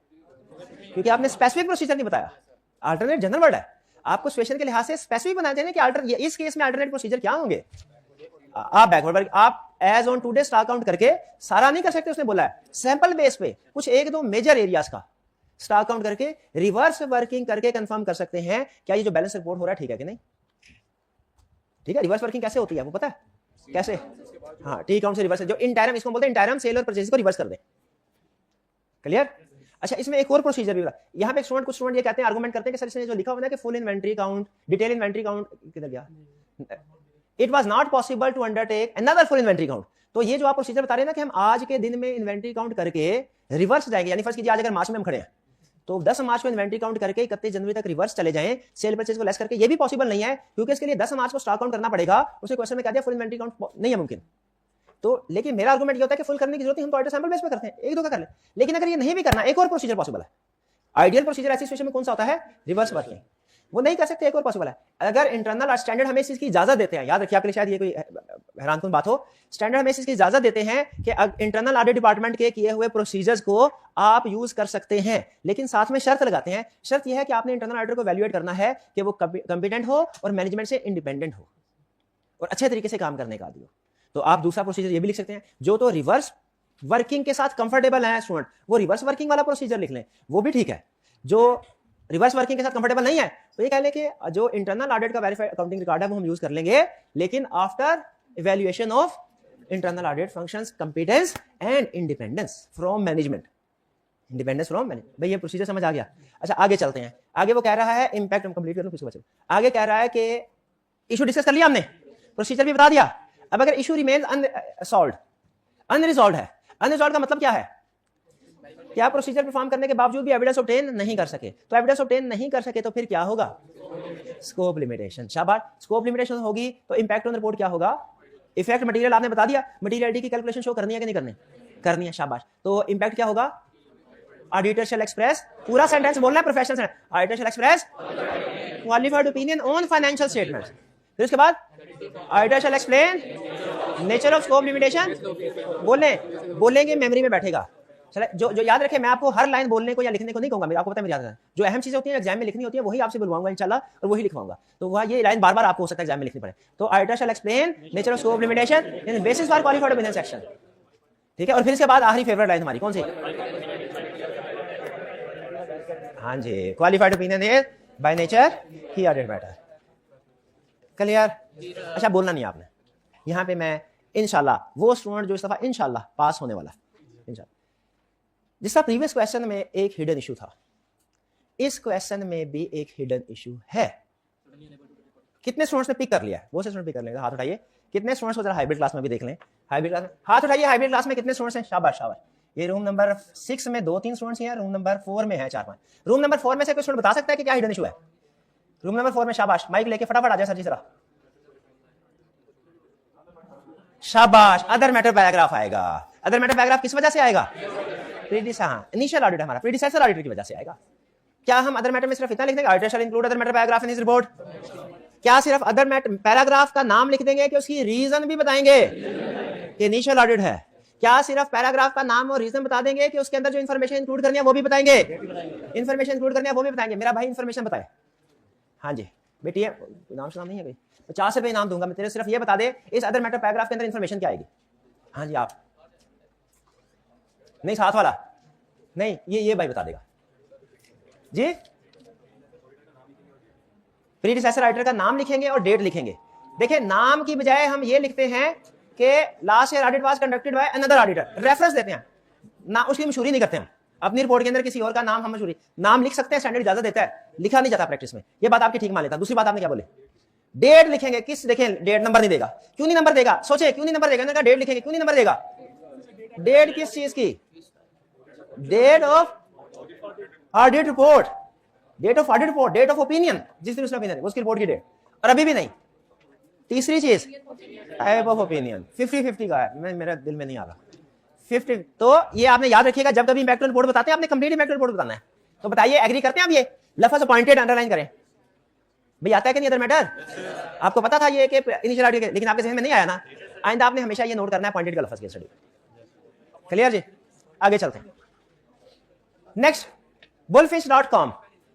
क्योंकि आपने स्पेसिफिक प्रोसीजर नहीं बताया। अल्टरनेट जनरल वर्ड है, आपको सिचुएशन के लिहाज से स्पेसिफिक बनाना चाहिए कि अल्टरनेट, इस केस में अल्टरनेट प्रोसीजर क्या होंगे। आप बैकवर्ड, आप as on today stock count करके सारा नहीं कर सकते। उसने बोला है सैंपल बेस पे कुछ 1-2 मेजर एरियाज का स्टॉक काउंट करके रिवर्स वर्किंग करके कंफर्म कर सकते हैं क्या ये जो बैलेंस रिपोर्ट हो रहा है ठीक है कि नहीं। ठीक है, रिवर्स वर्किंग कैसे होती है वो पता है कैसे? हाँ, टी काउंट से रिवर्स, जो इंटरम, इसको बोलते हैं इंटरम सेल और परचेज को रिवर्स कर दे। क्लियर? अच्छा, इसमें एक और प्रोसीजर भी यहाँ पे स्टूडेंट, कुछ स्टूडेंट ये कहते हैं, आर्गुमेंट करते हैं कि सर इसने जो लिखा हुआ है कि full inventory count, detail inventory count, किधर गया? It was not possible to undertake another full inventory count. तो ये जो आप प्रोसीजर बता रहे हैं ना कि हम आज के दिन में इन्वेंट्री काउंट करके रिवर्स जाएंगे, यानी फर्स्ट कीजिए आज अगर मार्च में हम खड़े हैं तो 10 मार्च को इन्वेंट्री काउंट करके 31 जनवरी तक रिवर्स चले जाएं, सेल परचेज को लेस करके, ये भी पॉसिबल नहीं है क्योंकि इसके लिए 10 मार्च को स्टॉक काउंट करना पड़ेगा। उसे क्वेश्चन में कह दिया फुल इन्वेंट्री काउंट नहीं है मुमकिन। तो लेकिन मेरा आर्गुमेंट ये होता है कि फुल करने की जरूरत नहीं, हम तो ऑडिटर सैंपल बेस पे करते हैं, 1-2 का कर ले। लेकिन अगर ये नहीं भी करना, एक और प्रोसीजर पॉसिबल है। आइडियल प्रोसीजर ऐसी सिचुएशन में कौन सा होता है? Reverse working. वो नहीं कर सकते, एक और पॉसिबल है। अगर इंटरनल स्टैंडर्ड हमें इस चीज की इजाजत देते हैं, याद रखिए आपके लिए शायद ये कोई हैरानकुन बात हो, स्टैंडर्ड हमें इसकी इजाजत देते हैं कि इंटरनल ऑडिट डिपार्टमेंट के किए हुए प्रोसीजर्स को आप यूज कर सकते हैं, लेकिन साथ में शर्त लगाते हैं। शर्त यह है कि आपने इंटरनल ऑडिटर को वैल्यूएट करना है कि वो कंपिटेंट हो और मैनेजमेंट से इंडिपेंडेंट हो और अच्छे तरीके से काम करने का आदी हो। तो आप दूसरा प्रोसीजर ये भी लिख सकते हैं, जो तो रिवर्स वर्किंग के साथ कंफर्टेबल है स्टूडेंट, वो रिवर्स वर्किंग वाला प्रोसीजर लिख लें, वो भी ठीक है। जो रिवर्स वर्किंग के साथ कंफर्टेबल नहीं है तो ये कह लें कि जो इंटरनल ऑडिट का वेरीफाइड अकाउंटिंग रिकॉर्ड है वो हम यूज कर लेंगे, लेकिन after evaluation of internal audit functions, competence and independence from management. Independence from management, भाई ये प्रोसीजर समझ आ गया। अच्छा आगे चलते हैं, आगे वो कह रहा है इंपैक्ट, हम कंप्लीट कर लूं फिर उसके बाद आगे कह रहा है कि इशू डिस्कस कर लिया हमने, प्रोसीजर भी बता दिया। अब अगर इशू रिमेन्स अनसॉल्व्ड, अनरिजॉल्व्ड है, अनरिजॉल्व्ड का मतलब क्या है, क्या प्रोसीजर परफॉर्म करने के बावजूद भी एविडेंस ऑब्टेन नहीं कर सके, तो एविडेंस ऑब्टेन नहीं कर सके तो फिर क्या होगा, स्कोप लिमिटेशन। शाबाश, स्कोप लिमिटेशन होगी तो इंपैक्ट ऑन रिपोर्ट क्या होगा, इफेक्ट मटेरियल आपने बता दिया, मटेरियलिटी की कैलकुलेशन शो करनी है कि नहीं करनी, करनी है, शाबाश। तो इंपैक्ट क्या होगा, ऑडिटर शैल एक्सप्रेस, पूरा सेंटेंस बोलना है professional sentence, auditor shall express qualified opinion on financial statements. फिर उसके बाद auditor shall explain nature of scope limitation, बोलेंगे मेमोरी में बैठेगा। चले जो याद रखे, मैं आपको हर लाइन बोलने को या लिखने को नहीं कहूंगा, आपको पता है मेरी आदत है, जो अहम चीजें होती हैं एग्जाम में लिखनी होती है वही आपसे बुलवाऊंगा इंशाल्लाह और वही लिखवाऊंगा। तो वह ये लाइन बार बार आपको हो सकता है एग्जाम में लिखनी पड़े। तो auditor shall explain nature of scope limitation in basis for qualified opinion section, ठीक है। और फिर इसके बाद आखिरी फेवरेट लाइन हमारी कौन सी, हाँ जी, qualified opinion is by nature ही ऑडिट मैटर। क्लियर? अच्छा बोलना नहीं आपने, यहाँ पे मैं इंशाल्लाह वो स्टूडेंट जो इस दफा इंशाल्लाह पास होने वाला इंशाल्लाह, जिसका प्रीवियस क्वेश्चन में एक हिडन इशू था, इस क्वेश्चन में भी एक हिडन इशू है। कितने स्टूडेंट्स ने पिक कर लिया है, वो से स्टूडेंट पिक कर लेगा, हाथ उठाइए। कितने स्टूडेंट्स को जरा हाइब्रिड क्लास में भी देख लें, हाइब्रिड क्लास में हाथ उठाइए, हाइब्रिड क्लास में कितने स्टूडेंट्स हैं, शाबाश शाबाश। ये रूम नंबर 6 में 2-3 स्टूडेंट्स हैं, रूम नंबर 4 में है 4-5। रूम नंबर 4 में से कोई स्टूडेंट बता सकता है कि क्या हिडन इशू है, रूम नंबर 4 में, शाबाश। माइक लेके फटाफट आ जाए सर जी जरा, शाबाश। अदर मैटर पैराग्राफ आएगा, अदर मैटर पैराग्राफ किस वजह से आएगा, इनिशियल ऑडिट हमारा प्रीडिसेसर ऑडिटर की वजह से आएगा। क्या हम अदर मैटर में सिर्फ इतना लिख देंगे, auditor shall include other matter paragraph in his report, क्या सिर्फ अदर मैटर पैराग्राफ का नाम लिख देंगे कि उसकी रीजन भी बताएंगे कि इनिशियल ऑडिट है, क्या सिर्फ पैराग्राफ का नाम और रीजन बता देंगे कि उसके अंदर जो इन्फॉर्मेशन इंक्लूड करनी है वो भी बताएंगे, इन्फॉर्मेशन इंक्लूड करनी है वो भी बताएंगे। मेरा भाई इन्फॉर्मेशन बताए, हाँ जी बेटी है, नाम से नाम नहीं है भाई, 50 रुपए इनाम दूंगा मैं तेरे, सिर्फ ये बता दे इस अदर मैटर पैराग्राफ के अंदर इन्फॉर्मेशन क्या आएगी। हाँ जी, आप नहीं, साथ वाला नहीं, ये भाई बता देगा जी। प्रीडिसेसर ऑडिटर का नाम लिखेंगे और डेट लिखेंगे। देखिए नाम की बजाय हम ये लिखते हैं कि last year audit was conducted by another auditor, reference देते हैं ना, उसकी मशहूरी नहीं करते हम अपनी रिपोर्ट के अंदर किसी और का नाम, हम मशहूरी नाम लिख सकते हैं, स्टैंडर्ड इजाजत देता है, लिखा नहीं जाता प्रैक्टिस में, ये बात आपकी ठीक मान लेता। दूसरी बात आपने क्या बोले, डेट लिखेंगे, किस देखें डेट नंबर नहीं देगा, क्यों नहीं नंबर देगा, सोचे क्यों नहीं नंबर देगा, डेट लिखेंगे क्यों नहीं नंबर देगा, डेट किस चीज की, date of audit report, date of audit report, date of opinion, जिस दिन उसने ओपिनियन उसकी रिपोर्ट की डेट, और अभी भी नहीं। तीसरी चीज टाइप ऑफ ओपिनियन, 50-50 का है, मेरे दिल में नहीं आ रहा 50। तो ये आपने याद रखिएगा, जब कभी इंपैक्ट रिपोर्ट बताते हैं आपने कंप्लीट इंपैक्ट रिपोर्ट बताना है। तो बताइए एग्री करते हैं आप, ये लफ्ज अपॉइंटेड अंडरलाइन करें भाई, आता है कि नहीं अदर मैटर, आपको पता था ये कि इनिशियल ऑडिट, लेकिन आपके जहन में नहीं आया ना, आइंदा आपने हमेशा ये नोट करना है अपॉइंटेड का लफ्ज की स्टडी। क्लियर जी? आगे चलते हैं। नेक्स्ट bullfish.com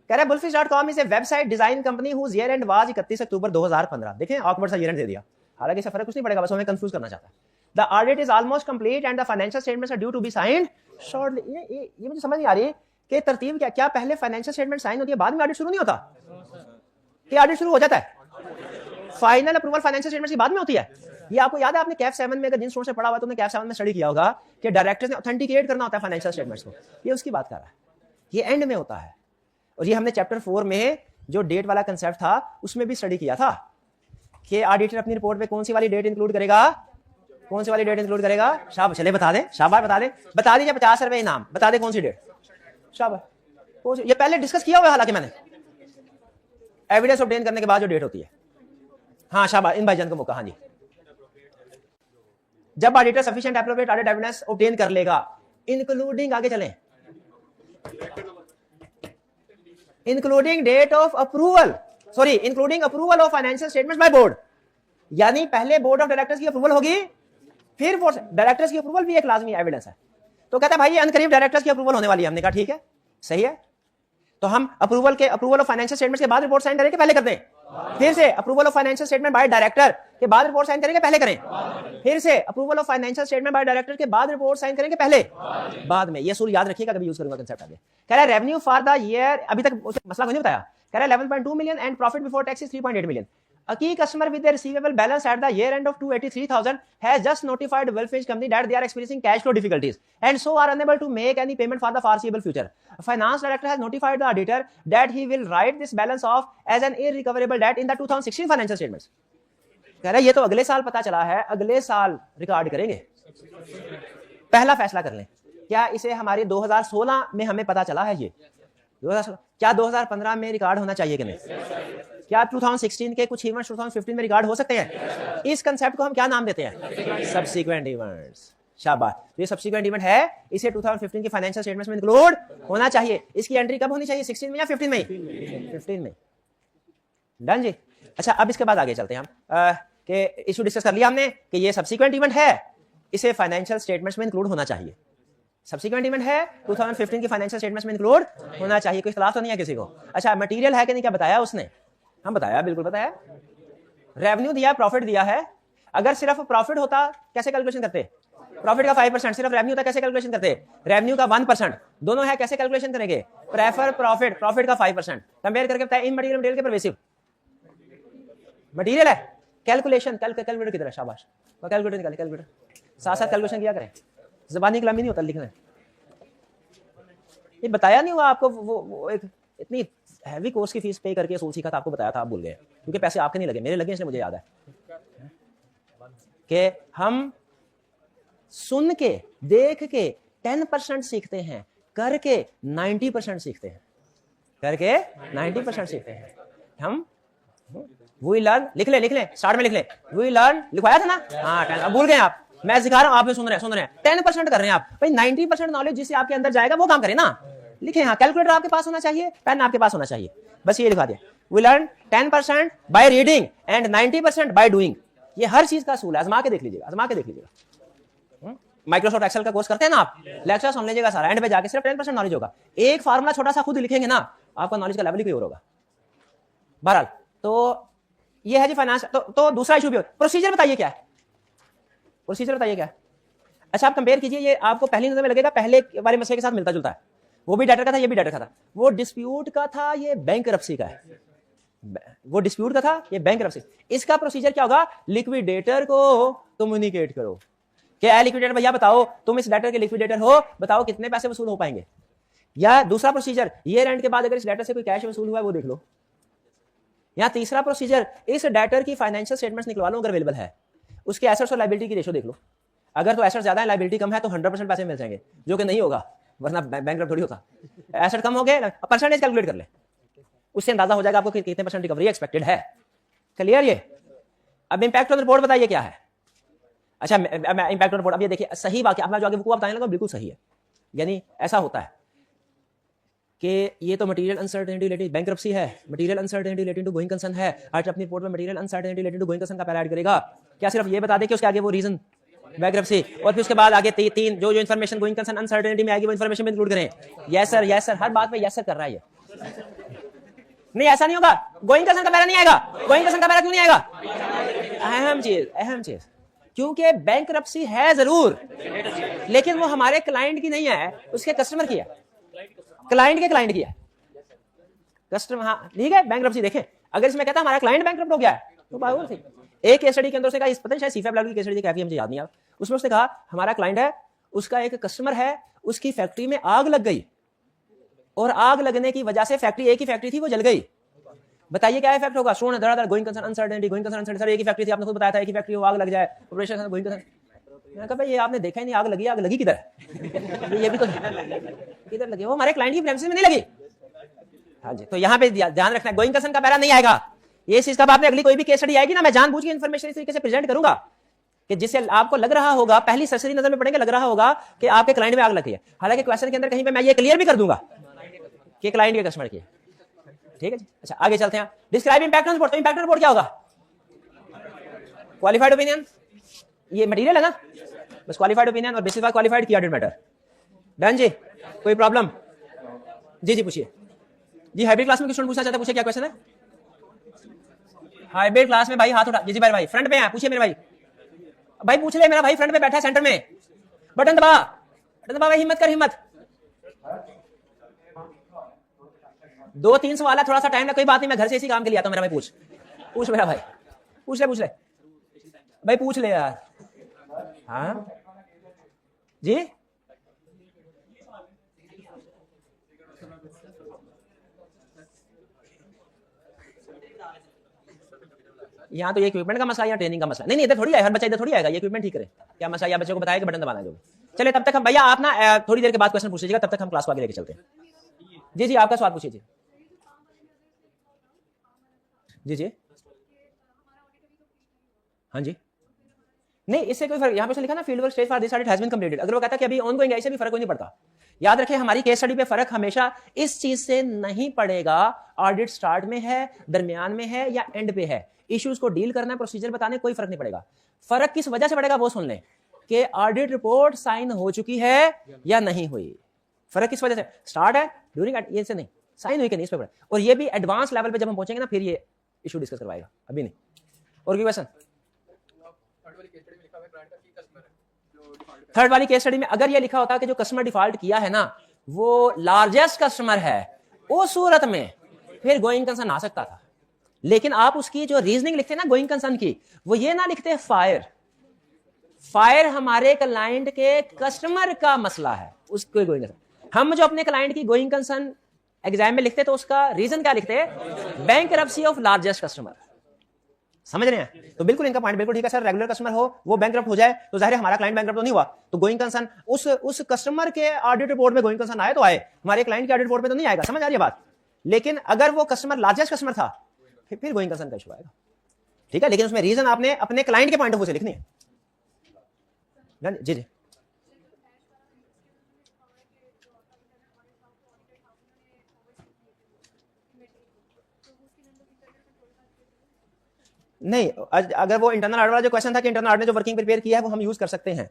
कह रहा है bullfish.com is a website design company whose year end was 31 अक्टूबर 2015। देखें ऑकवर्ड सा ईयर एंड दे दिया, हालांकि इससे फर्क कुछ नहीं पड़ेगा, बस हमें कंफ्यूज करना चाहता है। The audit is almost complete and the financial statements are due to be signed shortly. ये मुझे समझ नहीं आ रही कि तरतीब क्या, क्या पहले फाइनेंशियल स्टेटमेंट साइन होती है बाद में ऑडिट शुरू नहीं होता, कि ऑडिट शुरू हो जाता है, फाइनल अप्रूवल फाइनेंशियल स्टेटमेंट की बाद में होती है। ये आपको याद है, आपने कैफ 7 में अगर जिन स्टूडेंट से पढ़ा हुआ तो उन्होंने कैफ 7 में स्टडी किया होगा कि डायरेक्टर्स ने ऑथेंटिकेट करना होता है फाइनेंशियल स्टेटमेंट्स को, ये उसकी बात कर रहा है, ये एंड में होता है। और ये हमने चैप्टर 4 में जो डेट वाला कंसेप्ट था उसमें भी स्टडी किया था कि ऑडिटर अपनी रिपोर्ट में कौन सी वाली डेट इंक्लूड करेगा, कौन सी वाली डेट इंक्लूड करेगा। शाबाश, चले बता दे, शाबाश बता दीजिए, 50 रुपए इनाम, बता दे कौन सी डेट, शाबाश। ये पहले डिस्कस किया हुआ है हालांकि मैंने, एविडेंस ऑब्टेन करने के बाद जो डेट होती है। हाँ शाबाश, इन भाईजान को मौका। हाँ जी, जब auditor sufficient appropriate audit evidence obtain कर लेगा, इंक्लूडिंग, आगे चलें, including date of approval, sorry including approval of financial statements by board. यानी पहले बोर्ड ऑफ डायरेक्टर्स की अप्रूवल होगी, फिर डायरेक्टर्स की अप्रूवल भी एक लाजमी एविडेंस है। तो कहता है भाई ये अनकरीब डायरेक्टर्स की अप्रूवल होने वाली है। हमने कहा ठीक है, सही है। तो हम अप्रूवल ऑफ फाइनेंशियल स्टेटमेंट्स के बाद रिपोर्ट साइन करेंगे पहले कर दें? फिर से approval of financial statement by director के बाद रिपोर्ट साइन करेंगे पहले करें? फिर से approval of financial statement by director के बाद रिपोर्ट साइन करेंगे पहले? बाद में। ये सूल याद रखिएगा, कभी यूज करूंगा कंसेप्ट आगे। कह रहा है रेवेन्यू फॉर द ईयर, अभी तक मसला नहीं बताया। कह रहा है 11.2 million and profit before tax is 3.8 million. A key customer with a receivable balance at the year end of 283,000 has just notified Welfare Company that they are experiencing cash flow difficulties and so are unable to make any payment for the foreseeable future. A finance director has notified the auditor that he will write this balance off as an irrecoverable debt in the 2016 financial statements. कह रहा है ये तो अगले साल पता चला है, अगले साल रिकॉर्ड करेंगे। पहला फैसला कर लें, क्या इसे हमारे 2016 में हमें पता चला है? ये 2016, क्या 2015 में रिकॉर्ड होना चाहिए कि नहीं? क्या 2016 के कुछ इवेंट्स 2015 में रिकॉर्ड हो सकते हैं? इस कंसेप्ट को हम क्या नाम देते हैं? Subsequent events. शाबाश। ये सब्सिक्वेंट इवेंट है, इसे 2015 की फाइनेंशियल स्टेटमेंट्स में इंक्लूड होना चाहिए। इसकी एंट्री कब होनी चाहिए? 16 में या 15 में? 15 में। डन जी। अच्छा, अब इसके बाद आगे चलते हैं हम कि इशू डिस्कस कर लिया हमने कि ये सब्सिक्वेंट इवेंट है, इसे फाइनेंशियल स्टेटमेंट्स में इंक्लूड होना चाहिए। सब्सिक्वेंट इवेंट है, 2015 की फाइनेंशियल स्टेटमेंट्स में इंक्लूड होना चाहिए। कोई इख्तिलाफ तो नहीं है किसी को? अच्छा, मटेरियल है कि नहीं, क्या बताया उसने? हम बताया, बिल्कुल बताया। रेवेन्यू दिया, प्रॉफिट दिया है। अगर सिर्फ प्रॉफिट होता कैसे कैलकुलेशन करते? प्रॉफिट का 5%, सिर्फ रेवेन्यू होता कैसे कैलकुलेशन करते? रेवेन्यू का 1%, दोनों है कैसे कैलकुलेशन करेंगे? प्रेफर प्रॉफिट, प्रॉफिट का 5%। कंपेयर करके बताया इमटेरियल मटेरियल के परवेसिव मटेरियल है। कैलकुलेशन कैलकुलेटर किधर है? शाबाश, कैलकुलेटर निकाले, कैलकुलेटर साथ साथ कैलकुलेशन किया करें। ज़बानी कलामी नहीं होता लिखना। ये बताया नहीं हुआ आपको? वो एक इतनी हैवी कोर्स की फीस पे करके असूल सीखा था, आपको बताया था, आप भूल गए क्योंकि पैसे आपके नहीं लगे, मेरे लगे, इसलिए मुझे याद है कि हम सुन के देख के 10% सीखते हैं, करके 90% सीखते हैं, करके 90% सीखते हैं हम। वी लर्न, लिख ले स्टार्ट में लिख ले, वी लर्न, लिखवाया था ना? हाँ, अब भूल गए आप, मैं सिखा रहा हूं, आप सुन रहे हैं। 10% कर रहे हैं आप भाई, 90% नॉलेज जिससे आपके अंदर जाएगा वो काम करें ना। लिखे, हाँ, कैलकुलेटर आपके पास होना चाहिए, पेन आपके पास होना चाहिए, बस ये लिखा दिया। We learn 10% by reading and 90% by doing. ये हर चीज का असूल है, आजमा के देख लीजिएगा, माइक्रोसॉफ्ट एक्सेल का कोर्स करते हैं ना आप, लेक्चर सुन लीजिएगा सारा, एंड पे जाके सिर्फ 10% नॉलेज होगा। एक फार्मूला छोटा सा खुद लिखेंगे ना, आपका नॉलेज का लेवल ही कोई और होगा। बहरहाल, तो ये है जी फाइनेंस। तो दूसरा इशू भी, प्रोसीजर बताइए क्या है? प्रोसीजर बताइए क्या है? अच्छा, आप कंपेयर कीजिए, ये आपको पहली नजर में लगेगा पहले वाले मसले के साथ मिलता जुलता है। वो भी डेटर का था, ये भी डेटर का था। वो डिस्प्यूट का था, ये बैंकरप्सी का है। वो डिस्प्यूट का था, ये बैंकरप्सी। इसका प्रोसीजर क्या होगा? लिक्विडेटर को कम्युनिकेट करो कि ए लिक्विडेटर भैया बताओ, तुम इस लेटर के लिक्विडेटर हो, बताओ कितने पैसे वसूल हो पाएंगे। या दूसरा प्रोसीजर, ईयर एंड के बाद अगर इस लेटर से कोई कैश वसूल हुआ है वो देख लो। या तीसरा प्रोसीजर, इस डेटर की फाइनेंशियल स्टेटमेंट्स निकलवा लो अगर अवेलेबल है, उसके एसेट्स और लायबिलिटी की रेशो देख लो। अगर तो एसेट्स ज्यादा है, लायबिलिटी कम है, तो 100% पैसे मिल जाएंगे, जो कि नहीं होगा, वरना बैंकरप्ट थोड़ी होता। एसेट कम हो गए, परसेंटेज कैलकुलेट कर ले, उससे अंदाजा हो जाएगा आपको कि कितने % रिकवरी एक्सपेक्टेड है। क्लियर ये? अब इंपैक्ट ऑन रिपोर्ट बताइए क्या है? अच्छा, इंपैक्ट ऑन रिपोर्ट, अब ये देखिए सही वाकया, अब मैं जो आगे बुक बताने लगा बिल्कुल सही है। यानी ऐसा होता है कि ये तो मटेरियल अनसर्टेनिटी रिलेटेड बैंकरप्सी है, material uncertainty related to going concern है। आज अपनी रिपोर्ट में material uncertainty related to going concern का पहला ऐड करेगा। क्या सिर्फ ये बता दे कि उसके आगे वो रीजन बैंकरप्सी, और फिर उसके बाद आगे तीन जो इन्फॉर्मेशन गोइंग कंसर्न अनसर्टेनिटी में आएगी वो इन्फॉर्मेशन में इंक्लूड करें। यस सर, हर बात में यस सर कर रहा है ये। नहीं, ऐसा नहीं होगा, गोइंग कंसर्न का पहला नहीं आएगा। गोइंग कंसर्न का पहला क्यों नहीं आएगा? अहम चीज, क्योंकि बैंकरप्सी है जरूर, लेकिन वो हमारे क्लाइंट की नहीं है, उसके कस्टमर की है, क्लाइंट की है, कस्टमर। हाँ ठीक है, बैंकरप्सी देखें, अगर इसमें कहता हमारा क्लाइंट बैंकरप्ट हो गया है तो बात थी। एक केस स्टडी के अंदर से कहा, पता नहीं शायद सीफैब लेवल की केस स्टडी क्या थी, मुझे याद नहीं आ, उसमें उसने कहा हमारा क्लाइंट है, उसका एक कस्टमर है, उसकी फैक्ट्री में आग लग गई और आग लगने की वजह से फैक्ट्री, एक ही फैक्ट्री थी, वो जल गई। बताइए क्या इफेक्ट होगा? स्टोन धड़ाधड़, going concern uncertainty, going concern uncertainty. Sir एक ही फैक्ट्री थी, आपने खुद बताया था, एक ही फैक्ट्री हो, आग लग जाए, ऑपरेशन गोइंग कंसर्न। मैंने कहा भाई ये आपने देखा ही नहीं, आग लगी किधर है? ये भी तो किधर लगी? वो हमारे क्लाइंट की प्रेमिसेस में नहीं लगी। हाँ जी, तो यहाँ पे ध्यान रखना है, गोइंग कंसर्न का पहला नहीं आएगा। ये चीज कब आपने अगली कोई भी केस स्टडी आएगी ना, मैं जानबूझ के इन्फॉर्मेशन इस तरीके से प्रेजेंट करूंगा कि जिससे आपको लग रहा होगा, पहली सरसरी नजर में पड़ेंगे, लग रहा होगा कि आपके क्लाइंट में आग लगी है। हालांकि क्वेश्चन के अंदर कहीं पे मैं ये क्लियर भी कर दूंगा कि क्लाइंट के कस्टमर की। ठीक है जी। अच्छा, आगे चलते हैं। Describe impact on report. तो इंपैक्ट ऑन रिपोर्ट क्या होगा? क्वालिफाइड ओपिनियन, ये मटेरियल है ना, बस क्वालिफाइड ओपिनियन और बेसिस क्वालिफाइड की ऑडिट मैटर। डन जी, कोई प्रॉब्लम? जी जी पूछिए जी। हाइब्रिड क्लास में क्वेश्चन पूछना चाहता है, पूछिए क्या क्वेश्चन है? हाइब्रिड क्लास में भाई हाथ उठा। जी जी भाई फ्रंट में है, पूछिए मेरे भाई। भाई पूछ ले, मेरा भाई फ्रंट में बैठा है सेंटर में। बटन दबा, बटन दबा भाई, हिम्मत कर हिम्मत। 2-3 सवाल है, थोड़ा सा टाइम लगा, कोई बात नहीं, मैं घर से इसी काम के लिए आता हूं। मेरा भाई पूछ पूछ मेरा भाई, पूछ ले भाई, पूछ ले यार। हाँ जी, यहाँ तो ये इक्विपमेंट का मसला या ट्रेनिंग का मसला? नहीं इधर थोड़ी है, हर बच्चा इधर थोड़ी आएगा ये इक्विपमेंट ठीक करे। क्या मसला, या बच्चों को बताया कि बटन दबाना है जो। चले तब तक हम भैया आप ना थोड़ी देर के बाद क्वेश्चन पूछ लीजिएगा, तब तक हम क्लास को आगे लेके चलते हैं। जी जी आपका सवाल पूछिए जी। जी जी हाँ जी, नहीं इससे कोई फर्क, यहाँ पे लिखा ना field work stage for this audit has been completed. अगर वो कहता है कि अभी ऑनगोइंग है, इससे भी फर्क कोई नहीं पड़ता। याद रखें हमारी केस स्टडी पे फर्क हमेशा इस चीज से नहीं पड़ेगा ऑडिट स्टार्ट में है, दरमियान में है या एंड पे है। इश्यूज को डील करना, प्रोसीजर बताने, कोई फर्क नहीं पड़ेगा। फर्क किस वजह से पड़ेगा वो सुन लें कि ऑडिट रिपोर्ट साइन हो चुकी है या नहीं हुई। फर्क किस वजह से? स्टार्ट है, ड्यूरिंग, ये से नहीं, साइन हुई कि नहीं इस पे। और ये भी एडवांस लेवल पे जब हम पहुंचेंगे ना फिर ये इशू डिस्कस करवाएगा, अभी नहीं। और कोई क्वेश्चन? थर्ड वाली केस स्टडी में अगर ये लिखा होता कि जो कस्टमर डिफॉल्ट किया है ना वो लार्जेस्ट कस्टमर है, उस सूरत में फिर गोइंग कंसर्न आ सकता था। लेकिन आप उसकी जो रीजनिंग लिखते हैं ना गोइंग कंसर्न की, वो ये ना लिखते फायर। फायर हमारे क्लाइंट के कस्टमर का मसला है, उसको गोइंग कंसर्न। हम जो अपने क्लाइंट की गोइंग कंसर्न एग्जाम में लिखते तो उसका रीजन क्या लिखते हैं? Bankruptcy of largest customer. समझ रहे हैं? तो बिल्कुल इनका पॉइंट बिल्कुल ठीक है सर। रेगुलर कस्टमर हो वो बैंकरप्ट हो जाए तो जाहिर है हमारा क्लाइंट बैंकरप्ट तो नहीं हुआ, तो गोइंग कंसर्न उस कस्टमर के ऑडिट रिपोर्ट में गोइंग कंसर्न आए तो आए, हमारे क्लाइंट के ऑडिट रिपोर्ट में तो नहीं आएगा। समझ आ रही है बात? लेकिन अगर वो कस्टमर लार्जेस्ट कस्टमर था फिर गोइंग कंसर्न का इशू आएगा। ठीक है, लेकिन उसमें रीजन आपने अपने क्लाइंट के पॉइंट ऑफ व्यू से लिखनी है। जी जी नहीं, अगर वो इंटरनल ऑडिट वाला जो क्वेश्चन था कि इंटरनल ऑडिट ने जो वर्किंग प्रिपेयर किया है वो हम यूज कर सकते हैं,